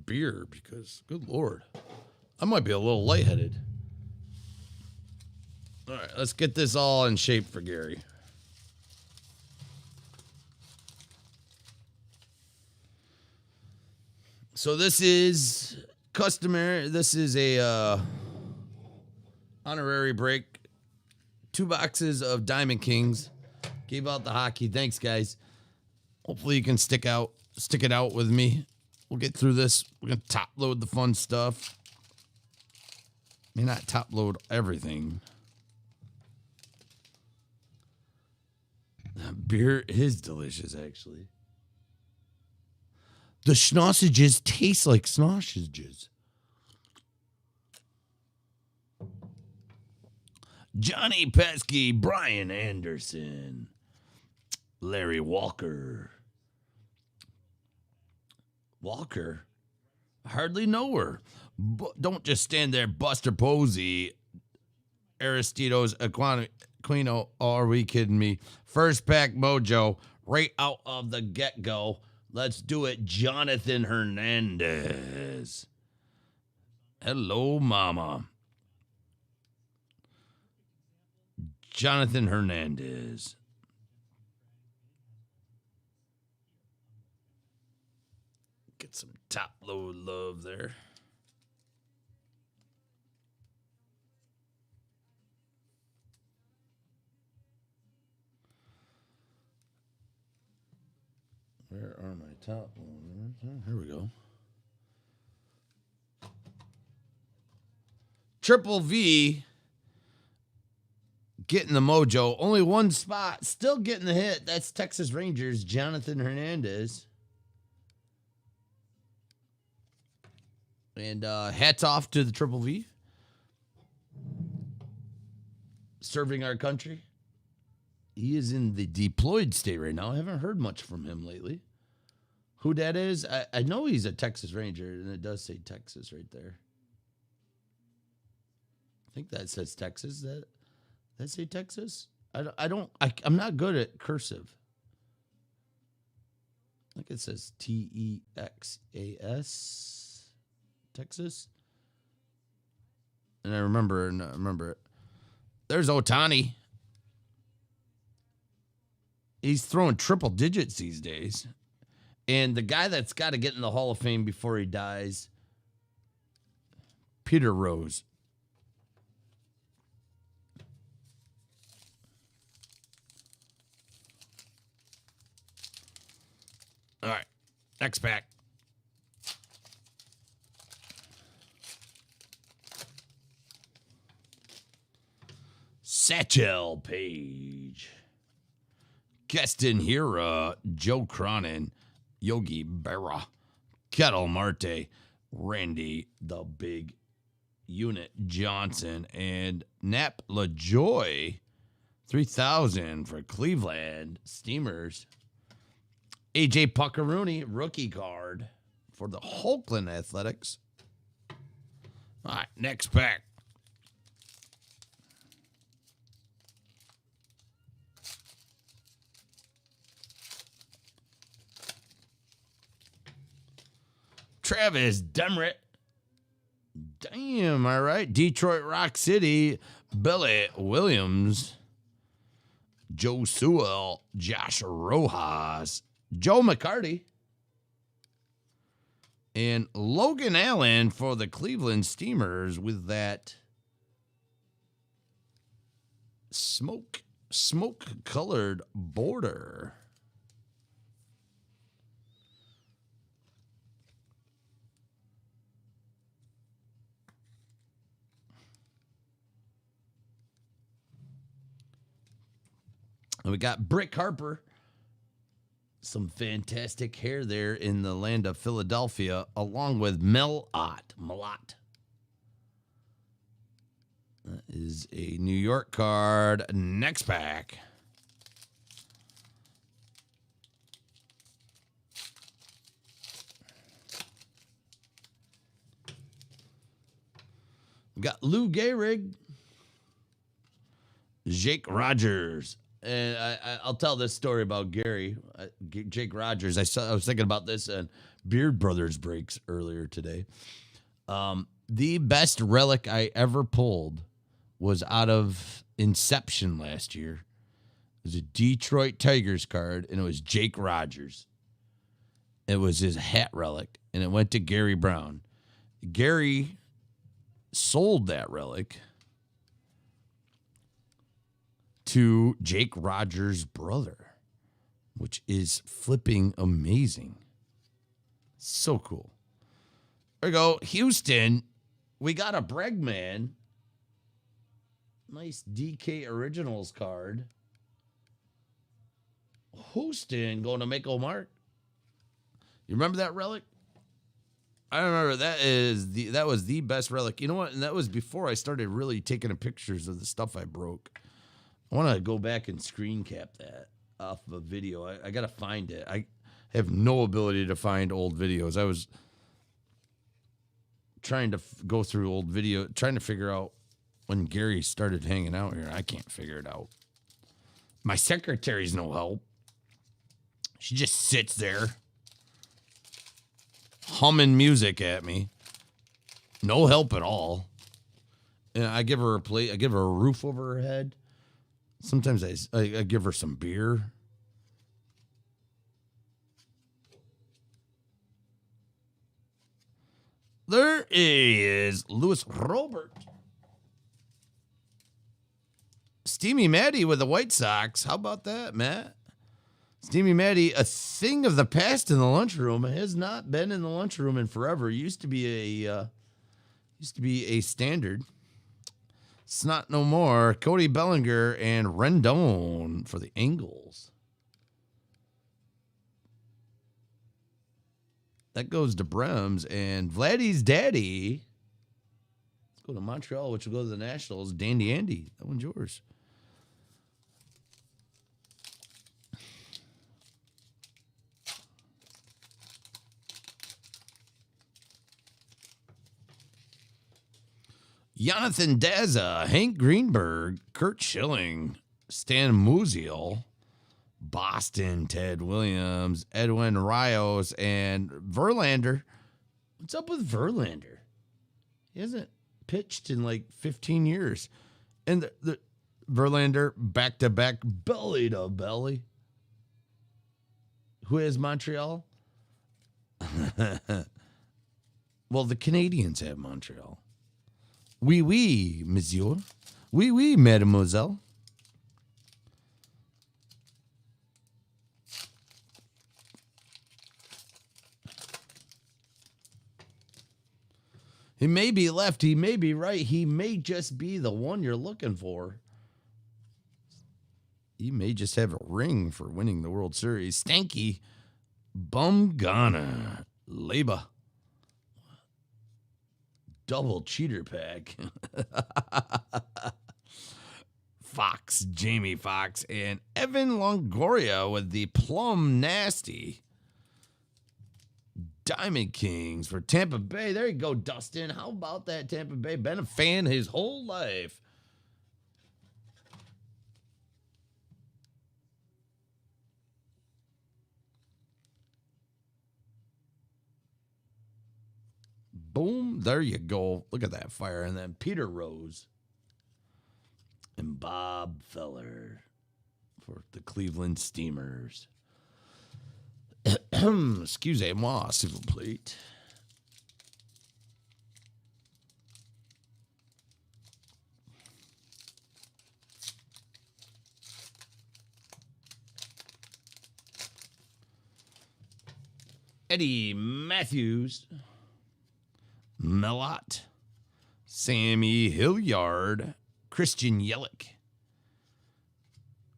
beer because, good Lord, I might be a little lightheaded. All right, let's get this all in shape for Gary. So this is customary. This is a honorary break. 2 boxes of Diamond Kings. Gave out the hockey. Thanks, guys. Hopefully you can stick it out with me. We'll get through this. We're going to top load the fun stuff. May not top load everything. That beer is delicious, actually. The sausages taste like sausages. Johnny Pesky, Brian Anderson, Larry Walker. Walker? I hardly know her. Don't just stand there, Buster Posey. Aristides Aquino. Are we kidding me? First pack mojo, right out of the get-go. Let's do it, Jonathan Hernandez. Hello, mama. Jonathan Hernandez. Get some top load love there. Where are my top loaders? Here we go. Triple V getting the mojo. Only one spot. Still getting the hit. That's Texas Rangers, Jonathan Hernandez. And hats off to the Triple V. Serving our country. He is in the deployed state right now. I haven't heard much from him lately. Who that is? I know he's a Texas Ranger, and it does say Texas right there. I think that says Texas. That say Texas? I'm not good at cursive. I think it says Texas. Texas. And I remember it. There's Ohtani. He's throwing triple digits these days. And the guy that's got to get in the Hall of Fame before he dies, Peter Rose. All right, next pack. Satchel Paige. Keston Hira, Joe Cronin, Yogi Berra, Kettle Marte, Randy the Big Unit Johnson, and Nap LaJoy, 3,000 for Cleveland Steamers. AJ Puckaroony, rookie card for the Oakland Athletics. All right, next pack. Travis Demritt. Damn, all right. Detroit Rock City, Billy Williams. Joe Sewell, Josh Rojas, Joe McCarty. And Logan Allen for the Cleveland Steamers with that smoke-colored border. And we got Brick Harper. Some fantastic hair there in the land of Philadelphia, along with Malott. That is a New York card. Next pack. We got Lou Gehrig. Jake Rogers. And I'll tell this story about Jake Rogers. I was thinking about this on Beard Brothers breaks earlier today. The best relic I ever pulled was out of Inception last year. It was a Detroit Tigers card, and it was Jake Rogers. It was his hat relic, and it went to Gary Brown. Gary sold that relic to Jake Rogers' brother, which is flipping amazing. So cool. There we go. Houston, we got a Bregman. Nice DK Originals card. Houston going to Mako Mark. You remember that relic? I remember that was the best relic. You know what? And that was before I started really taking pictures of the stuff I broke. I want to go back and screen cap that off of a video. I got to find it. I have no ability to find old videos. I was trying to go through old video, trying to figure out when Gary started hanging out here. I can't figure it out. My secretary's no help. She just sits there humming music at me. No help at all. And I give her a plate. I give her a roof over her head. Sometimes I give her some beer. There is Louis Robert. Steamy Matty with the White Sox. How about that, Matt? Steamy Matty, a thing of the past in the lunchroom. Has not been in the lunchroom in forever. Used to be a standard. It's not no more. Cody Bellinger and Rendon for the Angels. That goes to Brems and Vladdy's daddy. Let's go to Montreal, which will go to the Nationals. Dandy Andy. That one's yours. Jonathan Daza, Hank Greenberg, Kurt Schilling, Stan Musial, Boston, Ted Williams, Edwin Rios, and Verlander. What's up with Verlander? He hasn't pitched in like 15 years. And the Verlander back-to-back belly to belly. Who has Montreal? Well, the Canadians have Montreal. Oui, oui, monsieur. Oui, oui, mademoiselle. He may be left. He may be right. He may just be the one you're looking for. He may just have a ring for winning the World Series. Stanky Bumgana Leba. Double cheater pack. Fox, Jamie Fox, and Evan Longoria with the Plum Nasty. Diamond Kings for Tampa Bay. There you go, Dustin. How about that, Tampa Bay? Been a fan his whole life. Boom. There you go. Look at that fire. And then Peter Rose and Bob Feller for the Cleveland Steamers. Excusez-moi, s'il vous plaît. Eddie Matthews, Melott, Sammy Hilliard, Christian Yelich,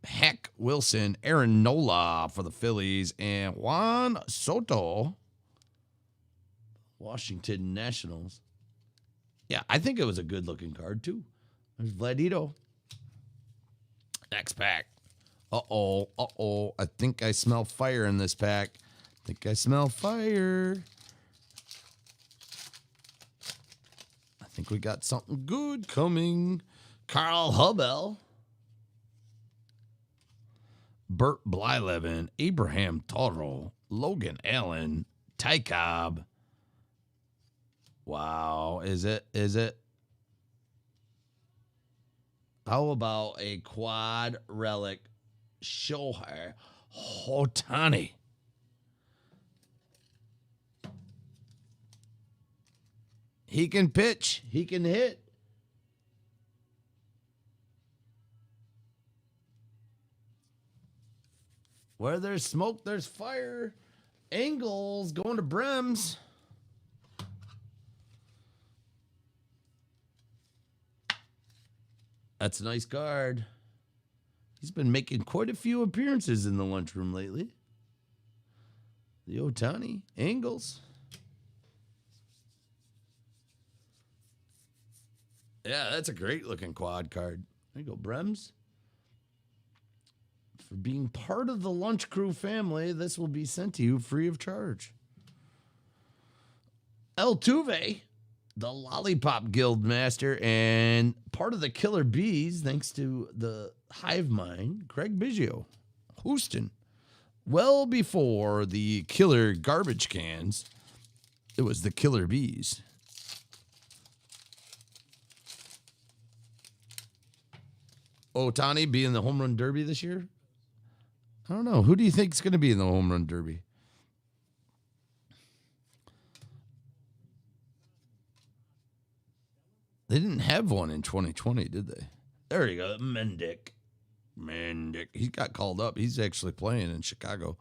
Heck Wilson, Aaron Nola for the Phillies, and Juan Soto, Washington Nationals. Yeah, I think it was a good-looking card, too. There's Vladito. Next pack. Uh-oh. I think I smell fire in this pack. I think I smell fire. I think we got something good coming. Carl Hubel. Bert Blyleven, Abraham Toro, Logan Allen, Ty Cobb. Wow, is it? How about a quad relic Shohei Ohtani? He can pitch. He can hit. Where there's smoke, there's fire. Angles going to Brems. That's a nice card. He's been making quite a few appearances in the lunchroom lately. The Ohtani. Angles. Yeah, that's a great looking quad card. There you go, Brems. For being part of the Lunch Crew family, this will be sent to you free of charge. El Tuve, the Lollipop Guild Master, and part of the Killer Bees, thanks to the Hive Mind, Craig Biggio, Houston. Well before the Killer Garbage Cans, it was the Killer Bees. Ohtani be in the Home Run Derby this year? I don't know. Who do you think is going to be in the Home Run Derby? They didn't have one in 2020, did they? There you go. Mendick. He got called up. He's actually playing in Chicago.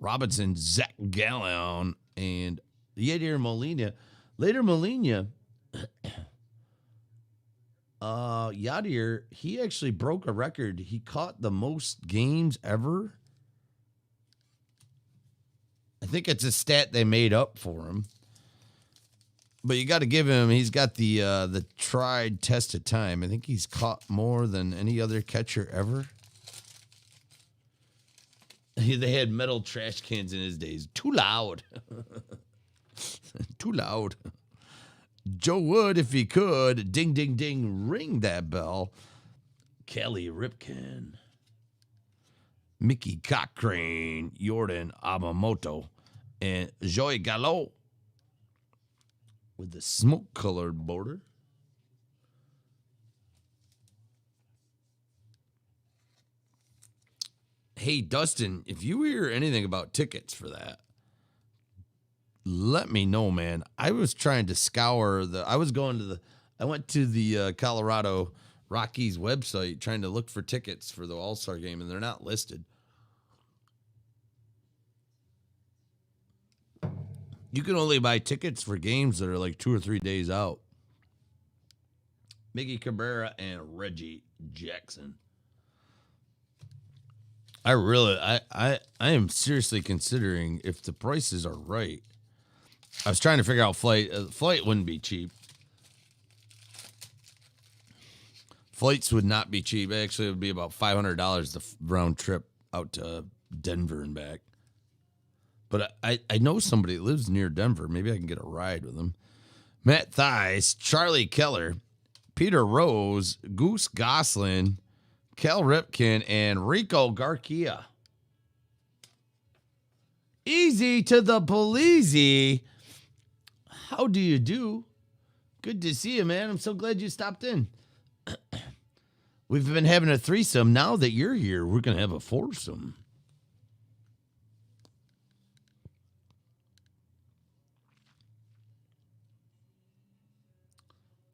Robinson, Zach Gallen, and Yadier Molina. Later, Molina. Yadier, he actually broke a record. He caught the most games ever. I think it's a stat they made up for him. But you got to give him, he's got the tried tested time. I think he's caught more than any other catcher ever. They had metal trash cans in his days. Too loud. Too loud. Joe Wood, if he could. Ding, ding, ding. Ring that bell. Kelly Ripken. Mickey Cochrane. Jordan Amamoto. And Joey Gallo. With the smoke-colored border. Hey, Dustin, if you hear anything about tickets for that, let me know, man. I was trying to scour I went to the Colorado Rockies website trying to look for tickets for the All-Star game, and they're not listed. You can only buy tickets for games that are like 2 or 3 days out. Miggy Cabrera and Reggie Jackson. I am seriously considering if the prices are right. I was trying to figure out flight. Flight wouldn't be cheap. Flights would not be cheap. Actually, it would be about $500 the round trip out to Denver and back. But I know somebody that lives near Denver. Maybe I can get a ride with him. Matt Theis, Charlie Keller, Peter Rose, Goose Goslin, Cal Ripken, and Rico Garcia. Easy to the Polizy. How do you do? Good to see you, man. I'm so glad you stopped in. We've been having a threesome. Now that you're here, we're going to have a foursome.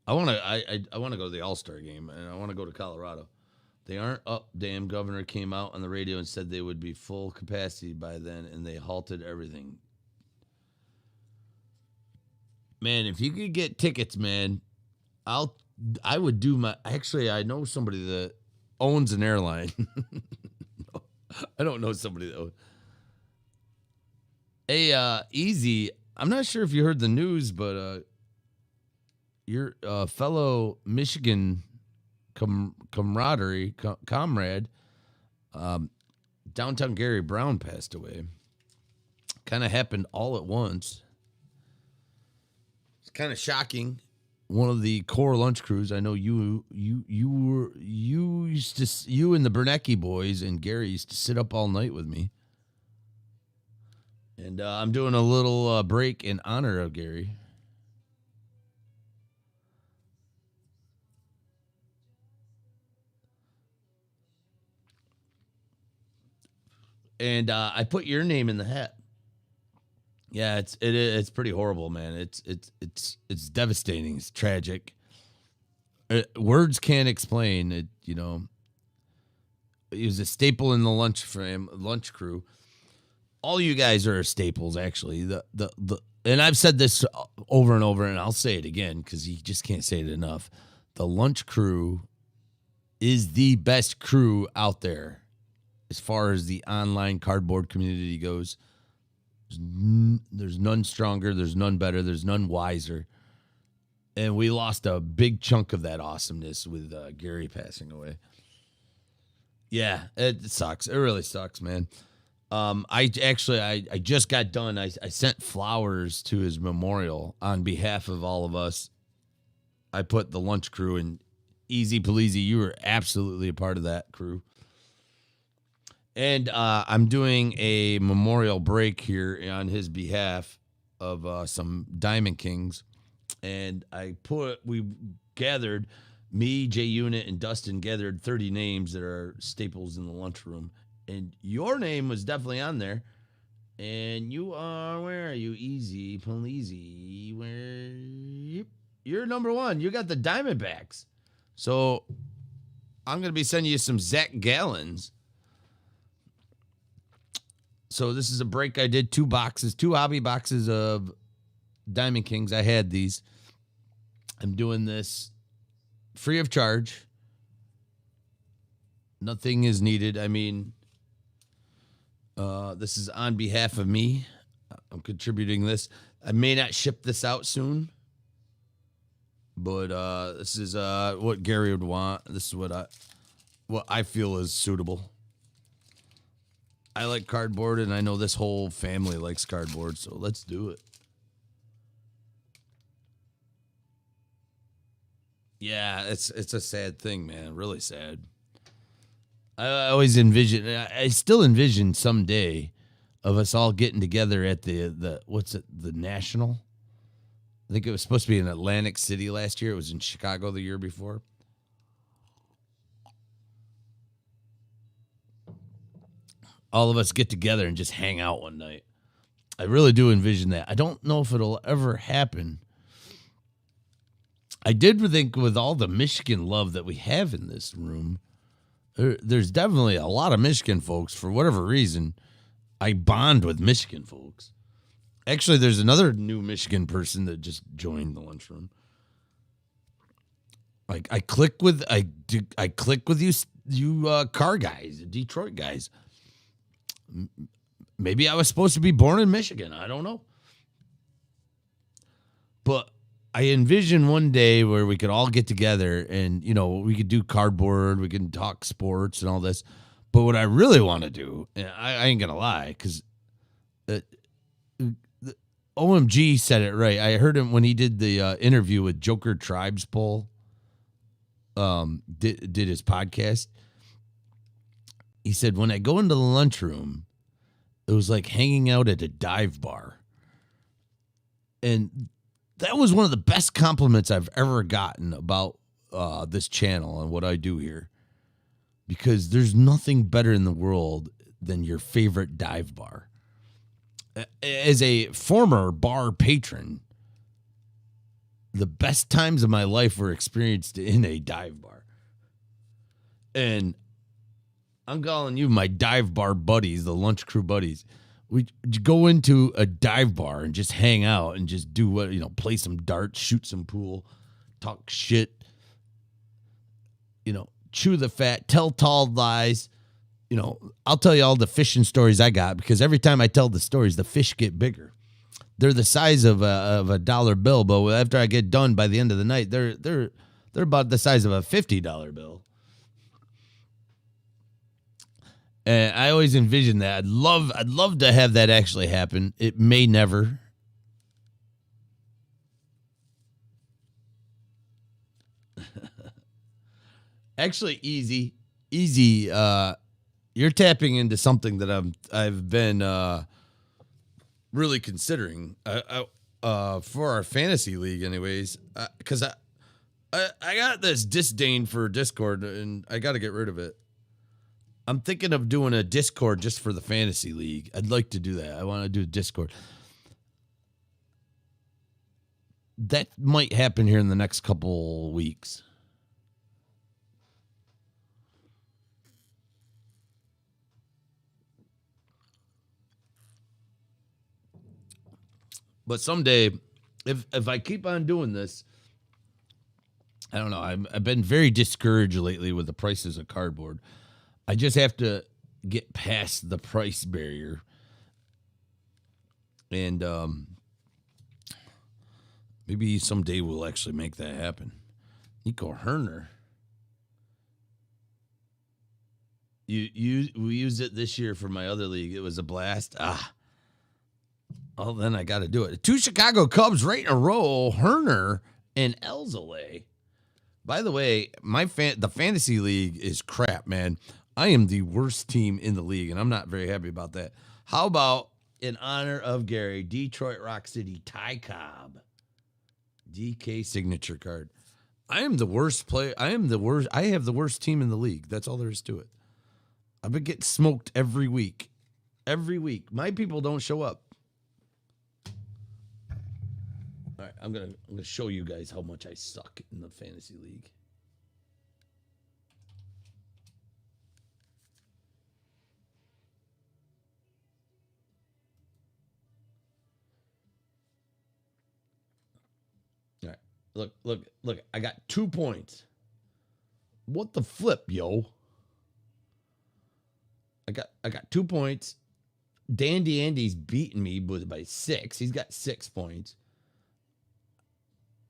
I want to go to the All-Star game, and I want to go to Colorado. They aren't up. Damn, governor came out on the radio and said they would be full capacity by then, and they halted everything. Man, if you could get tickets, man, I would do my. Actually, I know somebody that owns an airline. I don't know somebody that. Hey, Easy. I'm not sure if you heard the news, but your fellow Michigan comrade, downtown Gary Brown passed away. Kind of happened all at once. It's kind of shocking. One of the core lunch crews. I know you and the Bernecki boys and Gary used to sit up all night with me. And I'm doing a little break in honor of Gary. And I put your name in the hat. Yeah, it's pretty horrible, man. It's devastating. It's tragic. Words can't explain it. You know, he was a staple in the lunch crew. All you guys are staples, actually. And I've said this over and over, and I'll say it again because you just can't say it enough. The lunch crew is the best crew out there. As far as the online cardboard community goes, there's none stronger, there's none better, there's none wiser. And we lost a big chunk of that awesomeness with Gary passing away. Yeah, it sucks. It really sucks, man. I just got done. I sent flowers to his memorial on behalf of all of us. I put the lunch crew in. Easy Pleasy, you were absolutely a part of that crew. And I'm doing a memorial break here on his behalf of some Diamond Kings. And we gathered, me, Jay Unit, and Dustin gathered 30 names that are staples in the lunchroom. And your name was definitely on there. And where are you? Easy Pleasy. You're number one. You got the Diamondbacks. So I'm going to be sending you some Zach Gallons. So this is a break I did. 2 hobby boxes of Diamond Kings. I had these. I'm doing this free of charge. Nothing is needed. I mean, this is on behalf of me. I'm contributing this. I may not ship this out soon, but this is what Gary would want. This is what I feel is suitable. I like cardboard, and I know this whole family likes cardboard, so let's do it. Yeah, it's a sad thing, man. Really sad. I always envision. I still envision someday of us all getting together at the what's it? The National. I think it was supposed to be in Atlantic City last year. It was in Chicago the year before. All of us get together and just hang out one night. I really do envision that. I don't know if it'll ever happen. I did think with all the Michigan love that we have in this room, there's definitely a lot of Michigan folks. For whatever reason, I bond with Michigan folks. Actually, there's another new Michigan person that just joined the lunchroom. Like I click with you car guys, Detroit guys. Maybe I was supposed to be born in Michigan. I don't know. But I envision one day where we could all get together and, we could do cardboard, we can talk sports and all this. But what I really want to do, and I ain't going to lie, because OMG said it right. I heard him when he did the interview with Joker Tribes Poll, did his podcast. He said, when I go into the lunchroom, it was like hanging out at a dive bar. And that was one of the best compliments I've ever gotten about this channel and what I do here. Because there's nothing better in the world than your favorite dive bar. As a former bar patron, the best times of my life were experienced in a dive bar. And I'm calling you my dive bar buddies, the lunch crew buddies. We go into a dive bar and just hang out and just do what, play some darts, shoot some pool, talk shit, chew the fat, tell tall lies. I'll tell you all the fishing stories I got, because every time I tell the stories, the fish get bigger. They're the size of a dollar bill, but after I get done by the end of the night, they're about the size of a $50 bill. And I always envision that. I'd love to have that actually happen. It may never. Actually, easy. You're tapping into something that I've been really considering for our fantasy league, anyways. Because I got this disdain for Discord, and I got to get rid of it. I'm thinking of doing a Discord just for the fantasy league. I'd like to do that. I want to do a Discord. That might happen here in the next couple weeks. But someday, if I keep on doing this, I don't know. I've been very discouraged lately with the prices of cardboard. I just have to get past the price barrier. And maybe someday we'll actually make that happen. Nico Herner. We used it this year for my other league. It was a blast. Well, then I got to do it. 2 Chicago Cubs right in a row, Herner and Elzele. By the way, the fantasy league is crap, man. I am the worst team in the league, and I'm not very happy about that. How about, in honor of Gary, Detroit Rock City Ty Cobb, DK signature card. I am the worst player. I have the worst team in the league. That's all there is to it. I've been getting smoked every week. Every week. My people don't show up. All right, I'm gonna show you guys how much I suck in the fantasy league. All right, look. I got 2 points. What the flip, yo? I got 2 points. Dandy Andy's beating me by 6. He's got 6 points.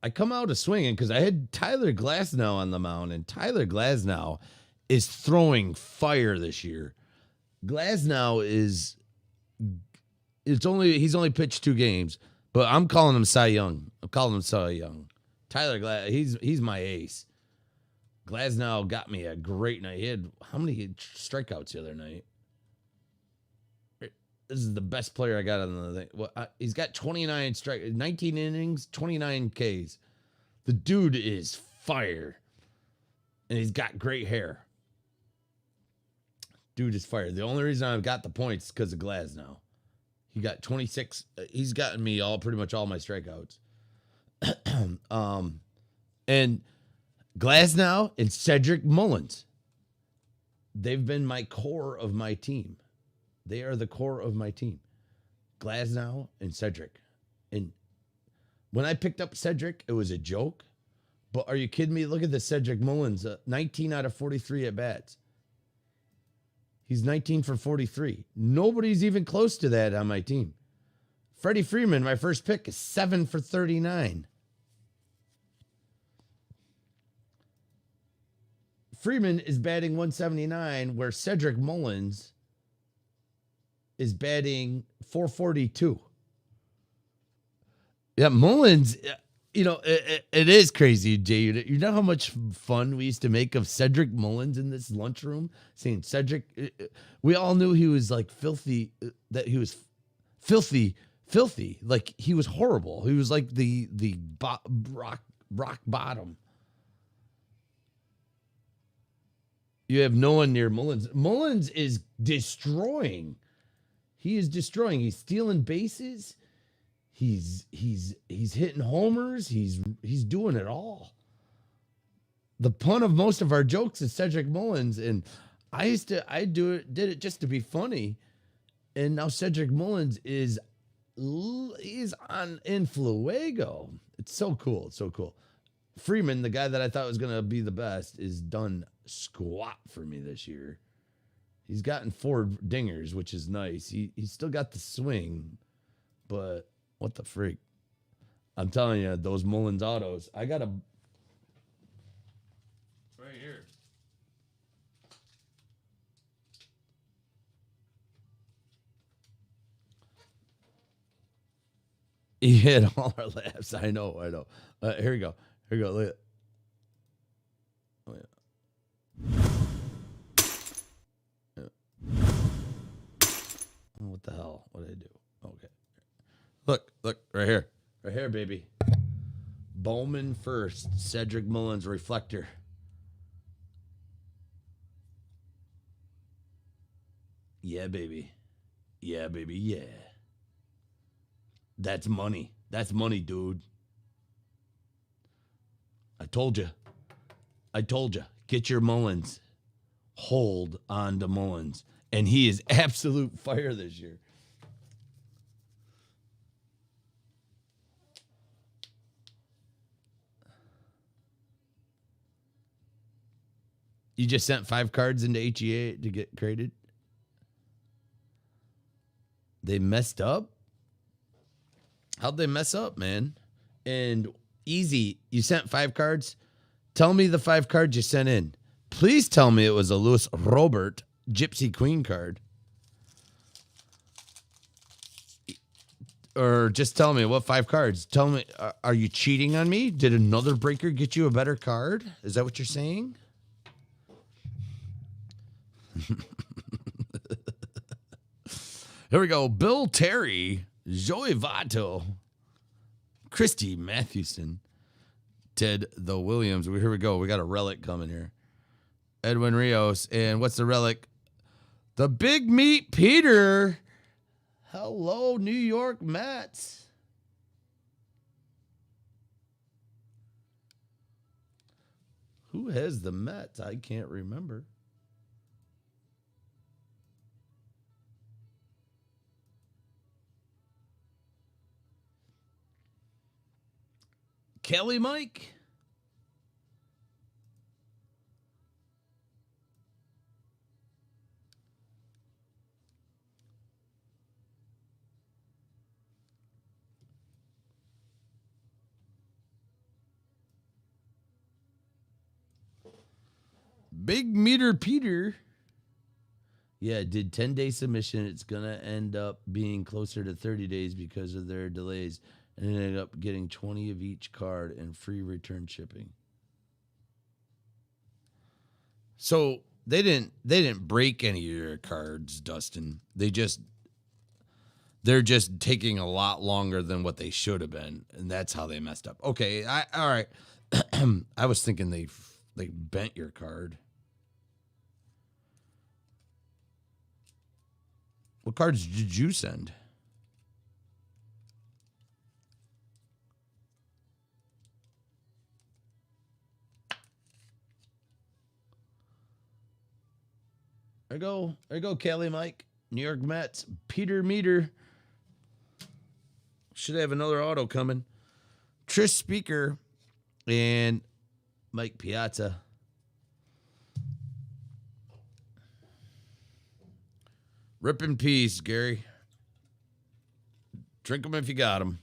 I come out of swinging because I had Tyler Glasnow on the mound, and Tyler Glasnow is throwing fire this year. Glasnow he's only pitched 2 games, but I'm calling him Cy Young. Tyler he's my ace. Glasnow got me a great night. He had how many strikeouts the other night? This is the best player I got on the thing. Well, he's got 19 innings, 29 Ks. The dude is fire. And he's got great hair. Dude is fire. The only reason I've got the points is because of Glasnow. He got 26. He's gotten me pretty much all my strikeouts. And Glasnow and Cedric Mullins. They've been my core of my team. They are the core of my team. Glasnow and Cedric. And when I picked up Cedric, it was a joke. But are you kidding me? Look at the Cedric Mullins. 19 out of 43 at bats. He's 19 for 43. Nobody's even close to that on my team. Freddie Freeman, my first pick, is 7 for 39. Freeman is batting 179, where Cedric Mullins is batting 442. Yeah, Mullins, it is crazy, Jay. You know how much fun we used to make of Cedric Mullins in this lunchroom? Saying Cedric, we all knew he was like filthy, that he was filthy. Like he was horrible. He was like the rock bottom. You have no one near Mullins. Mullins is destroying. He is destroying. He's stealing bases. He's hitting homers. He's doing it all. The pun of most of our jokes is Cedric Mullins, and did it just to be funny. And now Cedric Mullins is on in Fuego. It's so cool. It's so cool. Freeman, the guy that I thought was gonna be the best, is done squat for me this year. He's gotten 4 dingers, which is nice. He's still got the swing, but what the freak? I'm telling you, those Mullins autos. I got a right here. He hit all our laps. I know. Here we go. Look at. Oh, yeah. What the hell? What did I do? Okay. Look, right here, baby. Bowman first, Cedric Mullins reflector. Yeah, baby. Yeah. That's money. That's money, dude. I told you. Get your Mullins. Hold on to Mullins. And he is absolute fire this year. You just sent 5 cards into HEA to get created? They messed up? How'd they mess up, man? And easy, you sent 5 cards? Tell me the 5 cards you sent in. Please tell me it was a Luis Robert Gypsy Queen card. Or just tell me what 5 cards. Tell me, are you cheating on me? Did another breaker get you a better card? Is that what you're saying? Here we go. Bill Terry, Joey Votto, Christy Mathewson, Ted the Williams. Here we go. We got a relic coming here. Edwin Rios. And what's the relic? The Big Meat Peter. Hello, New York Mets. Who has the Mets? I can't remember. Kelly Mike. Big Meter Peter. Yeah, did 10-day submission. It's going to end up being closer to 30 days because of their delays. And ended up getting 20 of each card and free return shipping. So they didn't break any of your cards, Dustin. They're just taking a lot longer than what they should have been, and that's how they messed up. Okay, all right. I was thinking they bent your card. What cards did you send? There you go, Kelly Mike. New York Mets. Peter Meter. Should have another auto coming. Trish Speaker and Mike Piazza. Rip in peace, Gary. Drink them if you got them.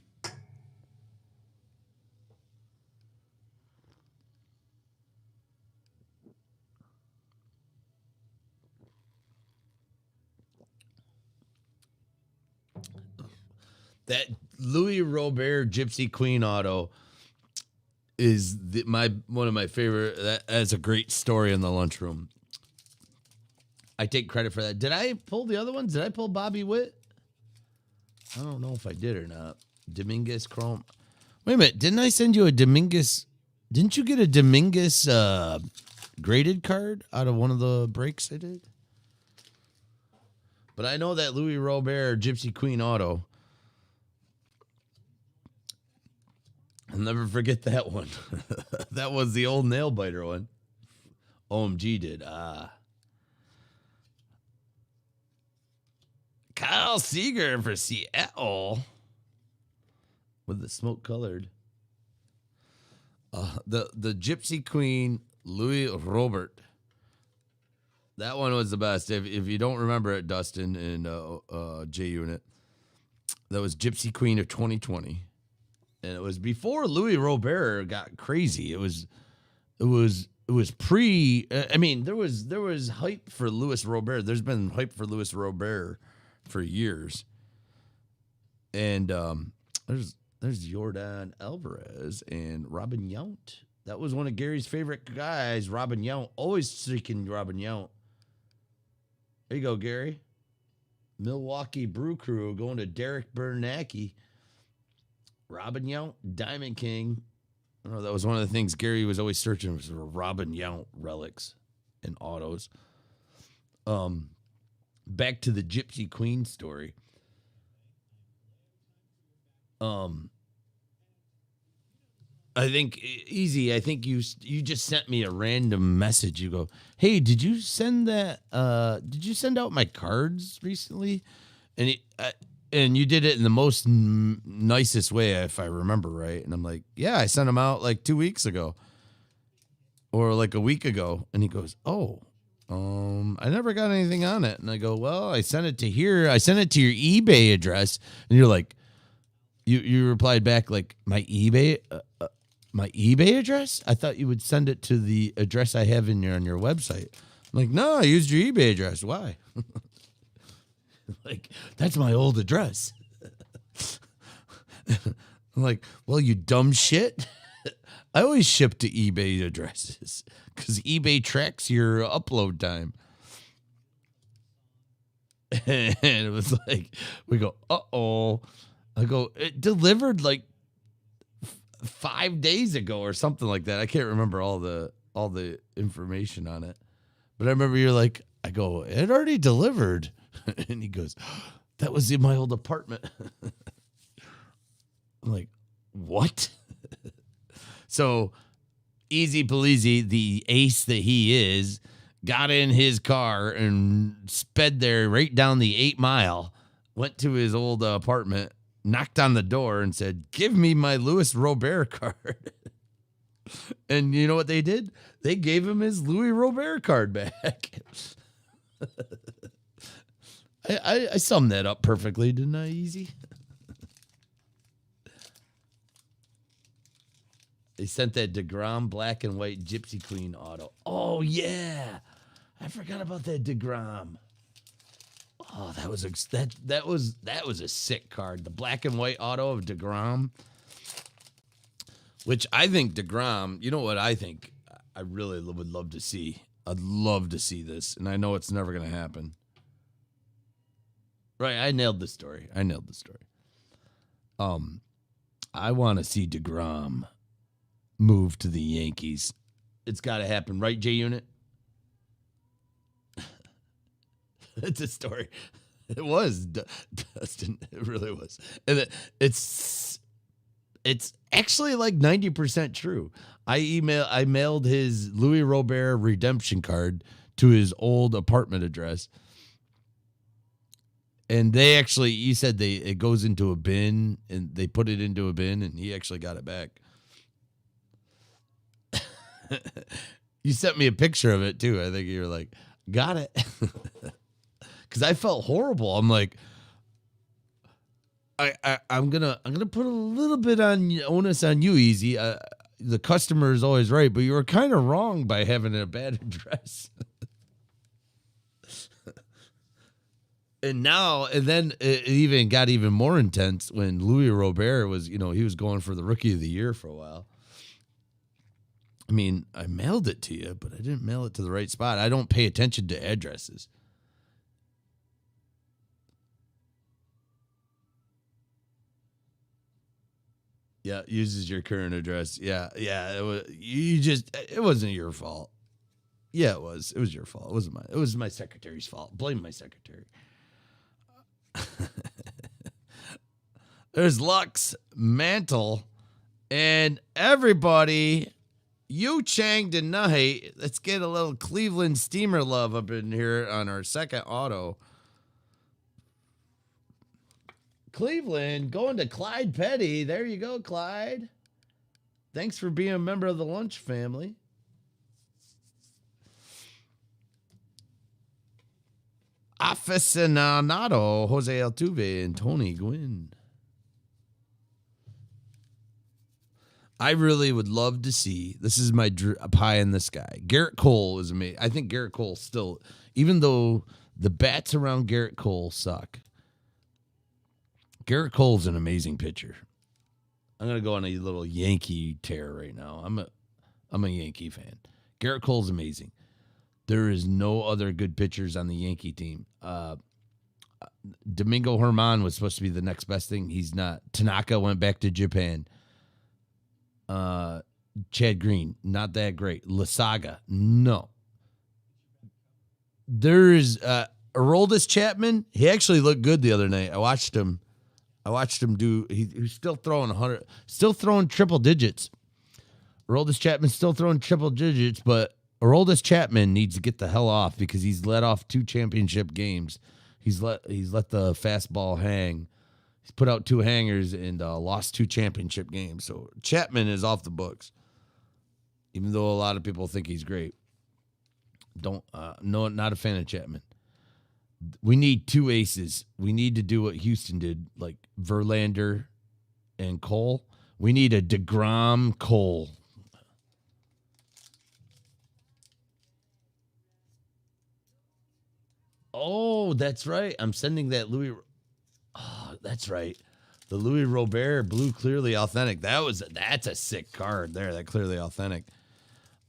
That Louis Robert Gypsy Queen auto is one of my favorite. That's a great story in the lunchroom. I take credit for that. Did I pull the other ones? Did I pull Bobby Witt? I don't know if I did or not. Dominguez Chrome. Wait a minute. Didn't I send you a Dominguez? Didn't you get a Dominguez graded card out of one of the breaks I did? But I know that Louis Robert Gypsy Queen auto. I'll never forget that one. That was the old nail biter one. OMG did. Kyle Seager for Seattle with the smoke colored. The Gypsy Queen Louis Robert. That one was the best. If you don't remember it, Dustin and J Unit, that was Gypsy Queen of 2020. And it was before Louis Robert got crazy. It was pre. I mean, there was hype for Louis Robert. There's been hype for Louis Robert for years. And there's Jordan Alvarez and Robin Yount. That was one of Gary's favorite guys, Robin Yount. Always seeking Robin Yount. There you go, Gary. Milwaukee Brew Crew going to Derek Bernanke. Robin Yount, Diamond King. I don't know, that was one of the things Gary was always searching for Robin Yount relics and autos. Back to the Gypsy Queen story. I think easy. I think you just sent me a random message. You go, "Hey, did you send that? Did you send out my cards recently?" And you did it in the most nicest way, if I remember right. And I'm like, "Yeah, I sent them out like 2 weeks ago, or like a week ago." And he goes, "Oh, I never got anything on it." And I go, "Well, I sent it to here. I sent it to your eBay address." And you're like, you replied back like, my eBay address? I thought you would send it to the address I have on your website. I'm like, "No, I used your eBay address. Why?" Like, that's my old address. I'm like, "Well, you dumb shit." I always ship to eBay addresses because eBay tracks your upload time. And it was like, we go, "Uh-oh." I go, "It delivered like 5 days ago," or something like that. I can't remember all the information on it. But I remember you're like, I go, "It already delivered." And he goes, "That was in my old apartment." I'm like, "What?" So easy pleasy, the ace that he is, got in his car and sped there right down the 8 Mile, went to his old apartment, knocked on the door and said, "Give me my Louis Robert card." And you know what they did? They gave him his Louis Robert card back. I summed that up perfectly, didn't I, Easy? They sent that DeGrom black and white Gypsy Queen auto. Oh yeah, I forgot about that DeGrom. Oh, that was a sick card. The black and white auto of DeGrom, which I think DeGrom. You know what I think? I really would love to see. I'd love to see this, and I know it's never going to happen. Right, I nailed the story. I want to see DeGrom move to the Yankees. It's got to happen, right, J Unit? It's a story. It was, Dustin. It really was. And it's actually like 90% true. I mailed his Louis Robert redemption card to his old apartment address. And they actually, he said it goes into a bin, and they put it into a bin, and he actually got it back. You sent me a picture of it too. I think you were like, got it. Because I felt horrible. I'm like, I'm gonna put a little bit on onus on you, Easy. The customer is always right, but you were kind of wrong by having a bad address. And then it even got even more intense when Louis Robert was, he was going for the Rookie of the Year for a while. I mean, I mailed it to you, but I didn't mail it to the right spot. I don't pay attention to addresses. Yeah, uses your current address. Yeah. It wasn't your fault. Yeah, it was. It was your fault. It was my secretary's fault. Blame my secretary. There's Lux, Mantle, and everybody. Yu Chang tonight. Let's get a little Cleveland Steamer love up in here on our second auto. Cleveland going to Clyde Petty. There you go, Clyde. Thanks for being a member of the Lunch family. Aficionado, Jose Altuve, and Tony Gwynn. I really would love to see, this is my pie in the sky. Garrett Cole is amazing. I think Garrett Cole still, even though the bats around Garrett Cole suck, Garrett Cole's an amazing pitcher. I'm going to go on a little Yankee tear right now. I'm a Yankee fan. Garrett Cole's amazing. There is no other good pitchers on the Yankee team. Domingo Germán was supposed to be the next best thing. He's not. Tanaka went back to Japan. Chad Green, not that great. Lasaga, no. There's Aroldis Chapman. He actually looked good the other night. I watched him do. He's still throwing 100, still throwing triple digits. Aroldis Chapman's still throwing triple digits, but Aroldis Chapman needs to get the hell off because he's let off 2 championship games. He's let the fastball hang. He's put out 2 hangers and lost 2 championship games. So Chapman is off the books, even though a lot of people think he's great. No, not a fan of Chapman. We need 2 aces. We need to do what Houston did, like Verlander and Cole. We need a DeGrom Cole. Oh, that's right. I'm sending that Louis. Oh, that's right. The Louis Robert Blue Clearly Authentic. That's a sick card there. That Clearly Authentic.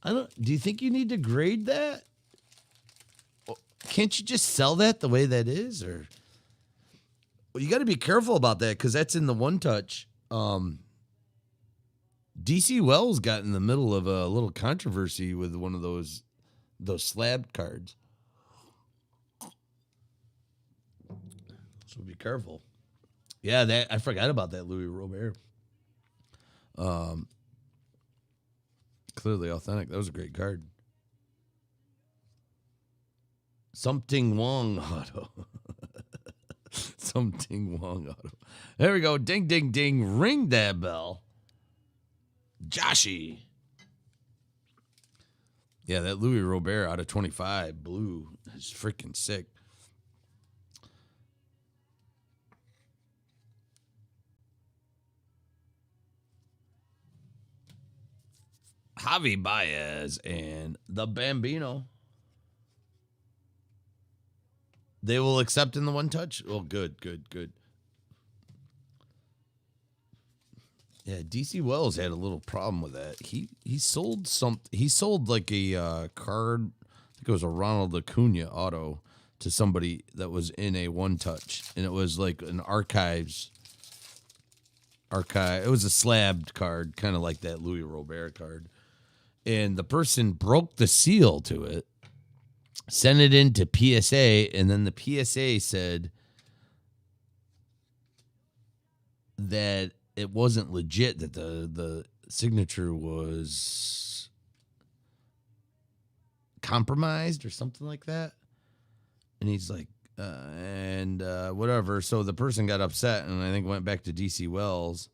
Do you think you need to grade that? Can't you just sell that the way that is? Or well, you got to be careful about that because that's in the one touch. DC Wells got in the middle of a little controversy with one of those slab cards. So be careful. Yeah, I forgot about that Louis Robert. Clearly Authentic. That was a great card. Something Wong auto. Something Wong auto. There we go. Ding, ding, ding. Ring that bell. Joshy. Yeah, that Louis Robert out of 25 blue is freaking sick. Javi Baez and the Bambino. They will accept in the one touch? Oh, good, good, good. Yeah, DC Wells had a little problem with that. He sold he sold like a card, I think it was a Ronald Acuna auto to somebody that was in a one touch, and it was like an archive. It was a slabbed card, kind of like that Louis Robert card. And the person broke the seal to it, sent it into PSA, and then the PSA said that it wasn't legit, that the signature was compromised or something like that. And he's like, whatever. So the person got upset and I think went back to DC Wells.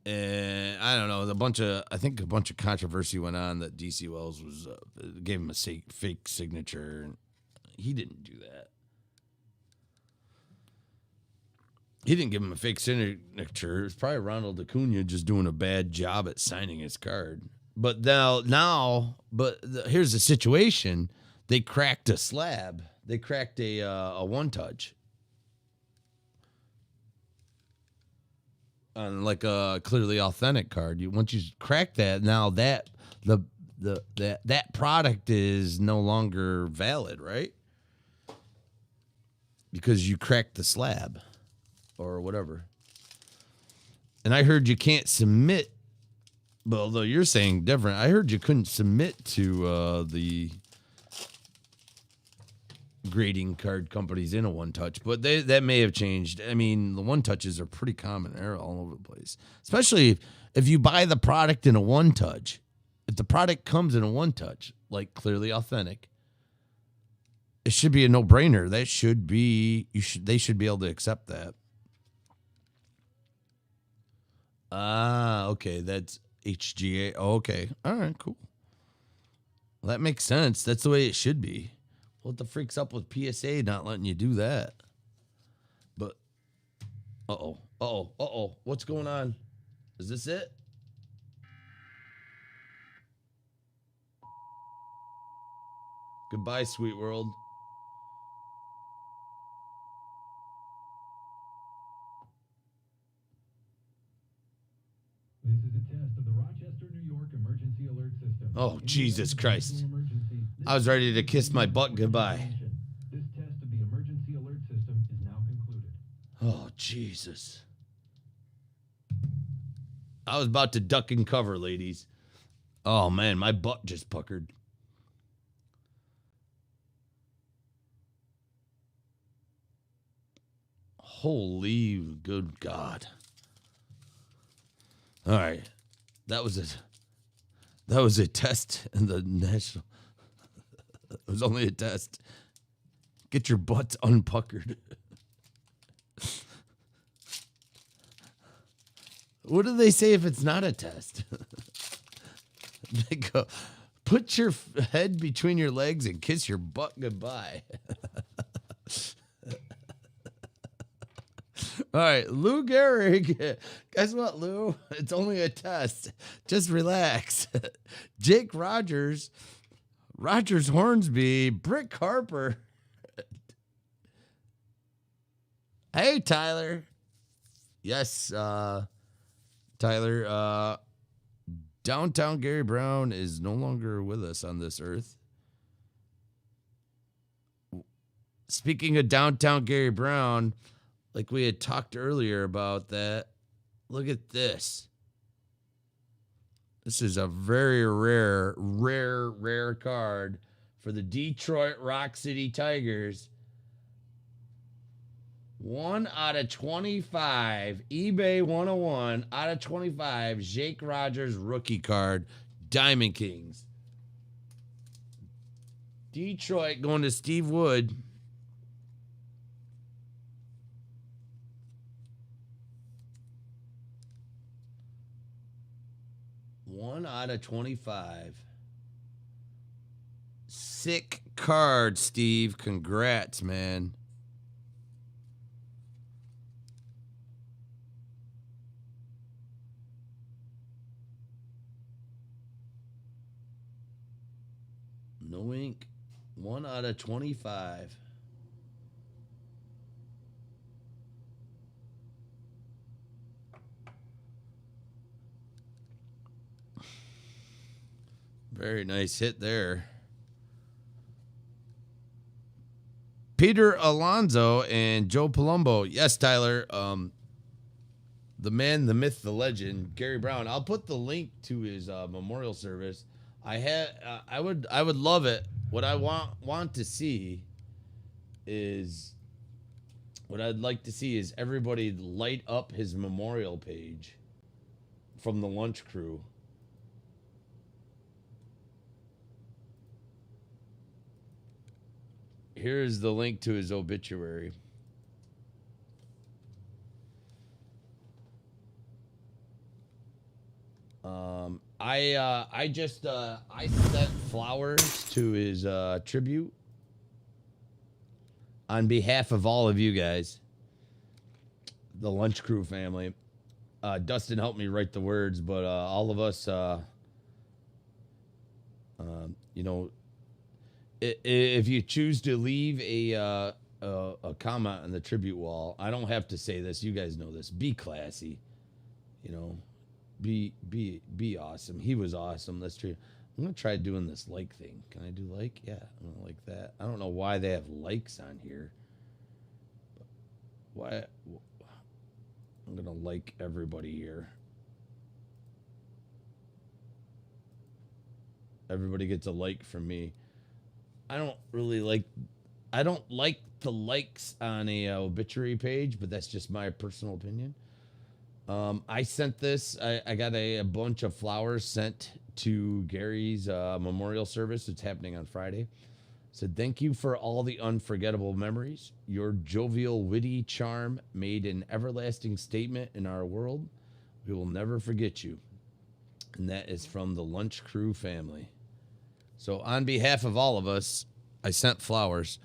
And I don't know, I think a bunch of controversy went on that DC Wells was gave him a fake signature. He didn't do that. He didn't give him a fake signature. It was probably Ronald Acuna just doing a bad job at signing his card. But here's the situation. They cracked a slab. They cracked a one touch on like a clearly authentic card. Once you crack that, now that that product is no longer valid, right? Because you cracked the slab or whatever. And I heard you can't submit, but although you're saying different, I heard you couldn't submit to the grading card companies in a one touch, but that may have changed. I mean, the one touches are pretty common. They're all over the place, especially if you buy the product in a one touch. If the product comes in a one touch, like clearly authentic, it should be a no brainer. They should be able to accept that. Okay. That's HGA. Oh, okay. All right, cool. Well, that makes sense. That's the way it should be. What the freak's up with PSA not letting you do that? But, what's going on? Is this it? Goodbye, sweet world. This is a test of the Rochester, New York emergency alert system. Oh, Jesus Christ. I was ready to kiss my butt goodbye. This test of the emergency alert system is now concluded. Oh, Jesus. I was about to duck and cover, ladies. Oh, man, my butt just puckered. Holy good God. All right. That was a test in the national. It was only a test. Get your butts unpuckered. What do they say if it's not a test? They go, put your head between your legs and kiss your butt goodbye. All right, Lou Gehrig. Guess what, Lou? It's only a test. Just relax. Jake Rogers, Rogers Hornsby, Brick Harper. Hey, Tyler. Yes, Tyler. Downtown Gary Brown is no longer with us on this earth. Speaking of downtown Gary Brown, like we had talked earlier about that, look at this. This is a very rare card for the Detroit Rock City Tigers. 1 out of 25. eBay 101 out of 25. Jake Rogers rookie card. Diamond Kings. Detroit going to Steve Wood. One out of 25. Sick card, Steve. Congrats, man. No ink. 1 out of 25. Very nice hit there. Peter Alonso and Joe Palumbo. Yes, Tyler. The man, the myth, the legend, Gary Brown. I'll put the link to his memorial service. I would love it. What I want to see is what I'd like to see is everybody light up his memorial page from the lunch crew. Here's the link to his obituary. I sent flowers to his tribute on behalf of all of you guys, the Lunch Crew family. Dustin helped me write the words, but all of us, you know, if you choose to leave a comment on the tribute wall, I don't have to say this. You guys know this. Be classy, you know. Be awesome. He was awesome. That's true. I'm gonna try doing this like thing. Can I do like? Yeah, I'm gonna like that. I don't know why they have likes on here. But why? I'm gonna like everybody here. Everybody gets a like from me. I don't like the likes on a obituary page, but that's just my personal opinion. I sent this. I got a bunch of flowers sent to Gary's memorial service. It's happening on Friday. Said, thank you for all the unforgettable memories. Your jovial, witty charm made an everlasting statement in our world. We will never forget you. And that is from the Lunch Crew family. So on behalf of all of us, I sent flowers.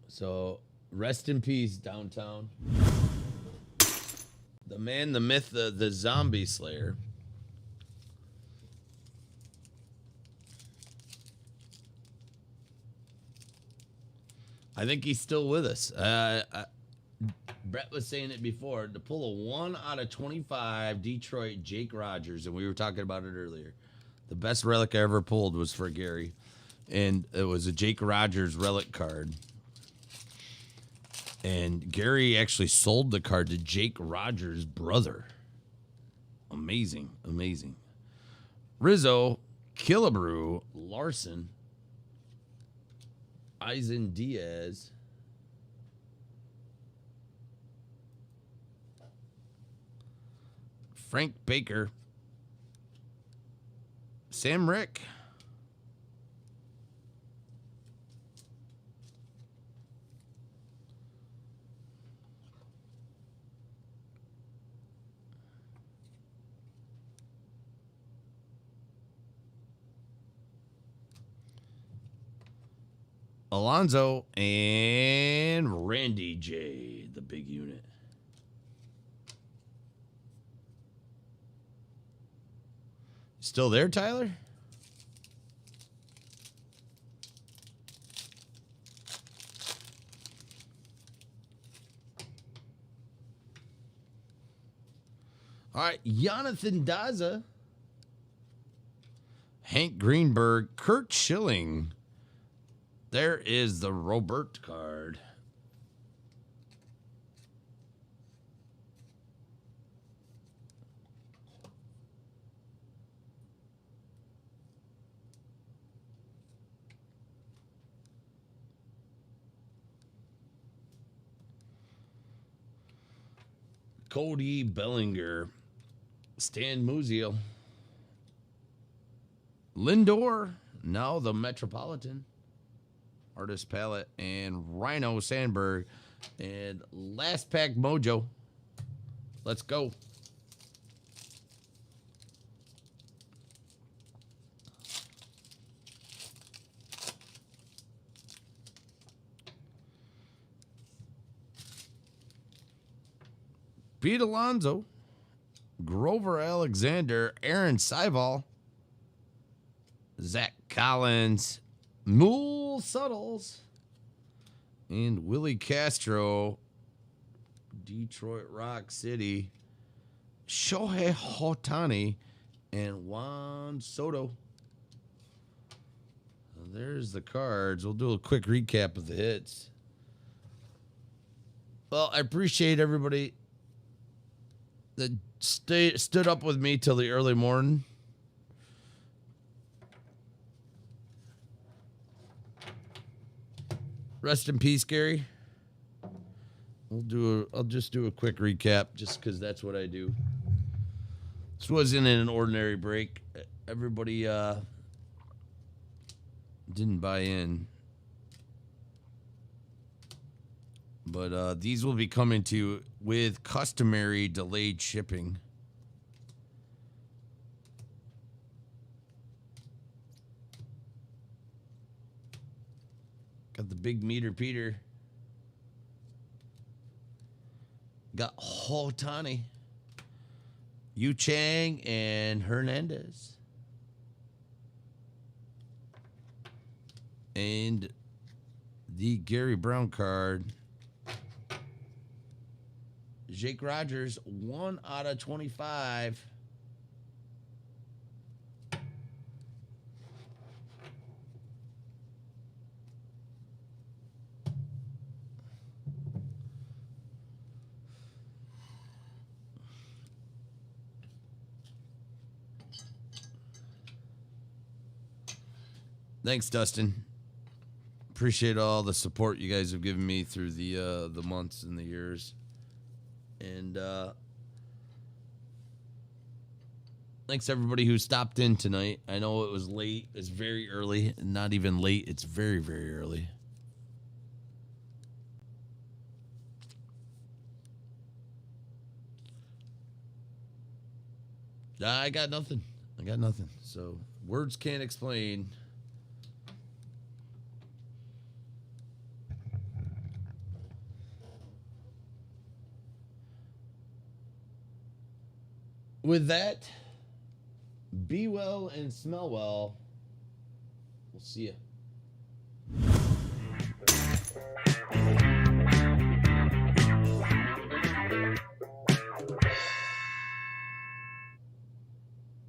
So rest in peace, downtown. The man, the myth, the zombie slayer. I think he's still with us. Brett was saying it before. To pull a 1 out of 25 Detroit Jake Rogers, and we were talking about it earlier. The best relic I ever pulled was for Gary, and it was a Jake Rogers relic card. And Gary actually sold the card to Jake Rogers' brother. Amazing, amazing. Rizzo, Killebrew, Larson, Eisen Diaz, Frank Baker, Sam Rick, Alonzo, and Randy J, the big unit. Still there, Tyler? All right, Jonathan Daza, Hank Greenberg, Kurt Schilling. There is the Robert card. Cody Bellinger, Stan Musial, Lindor, now the Metropolitan, Artist Palette, and Rhino Sandberg, and last pack Mojo. Let's go. Pete Alonso, Grover Alexander, Aaron Seibel, Zach Collins, Mool Suttles, and Willie Castro, Detroit Rock City, Shohei Ohtani, and Juan Soto. So there's the cards. We'll do a quick recap of the hits. Well, I appreciate everybody that stood up with me till the early morning. Rest in peace, Gary. I'll just do a quick recap just because that's what I do. This wasn't an ordinary break. Everybody didn't buy in. But these will be coming to you with customary delayed shipping. Got the big meter Peter. Got Ohtani, Yu Chang, and Hernandez. And the Gary Brown card. Jake Rogers, 1 out of 25. Thanks, Dustin. Appreciate all the support you guys have given me through the months and the years. And thanks everybody who stopped in tonight. I know it was late. It's very early. Not even late. It's very, very early. I got nothing. So words can't explain. With that, be well and smell well. We'll see you.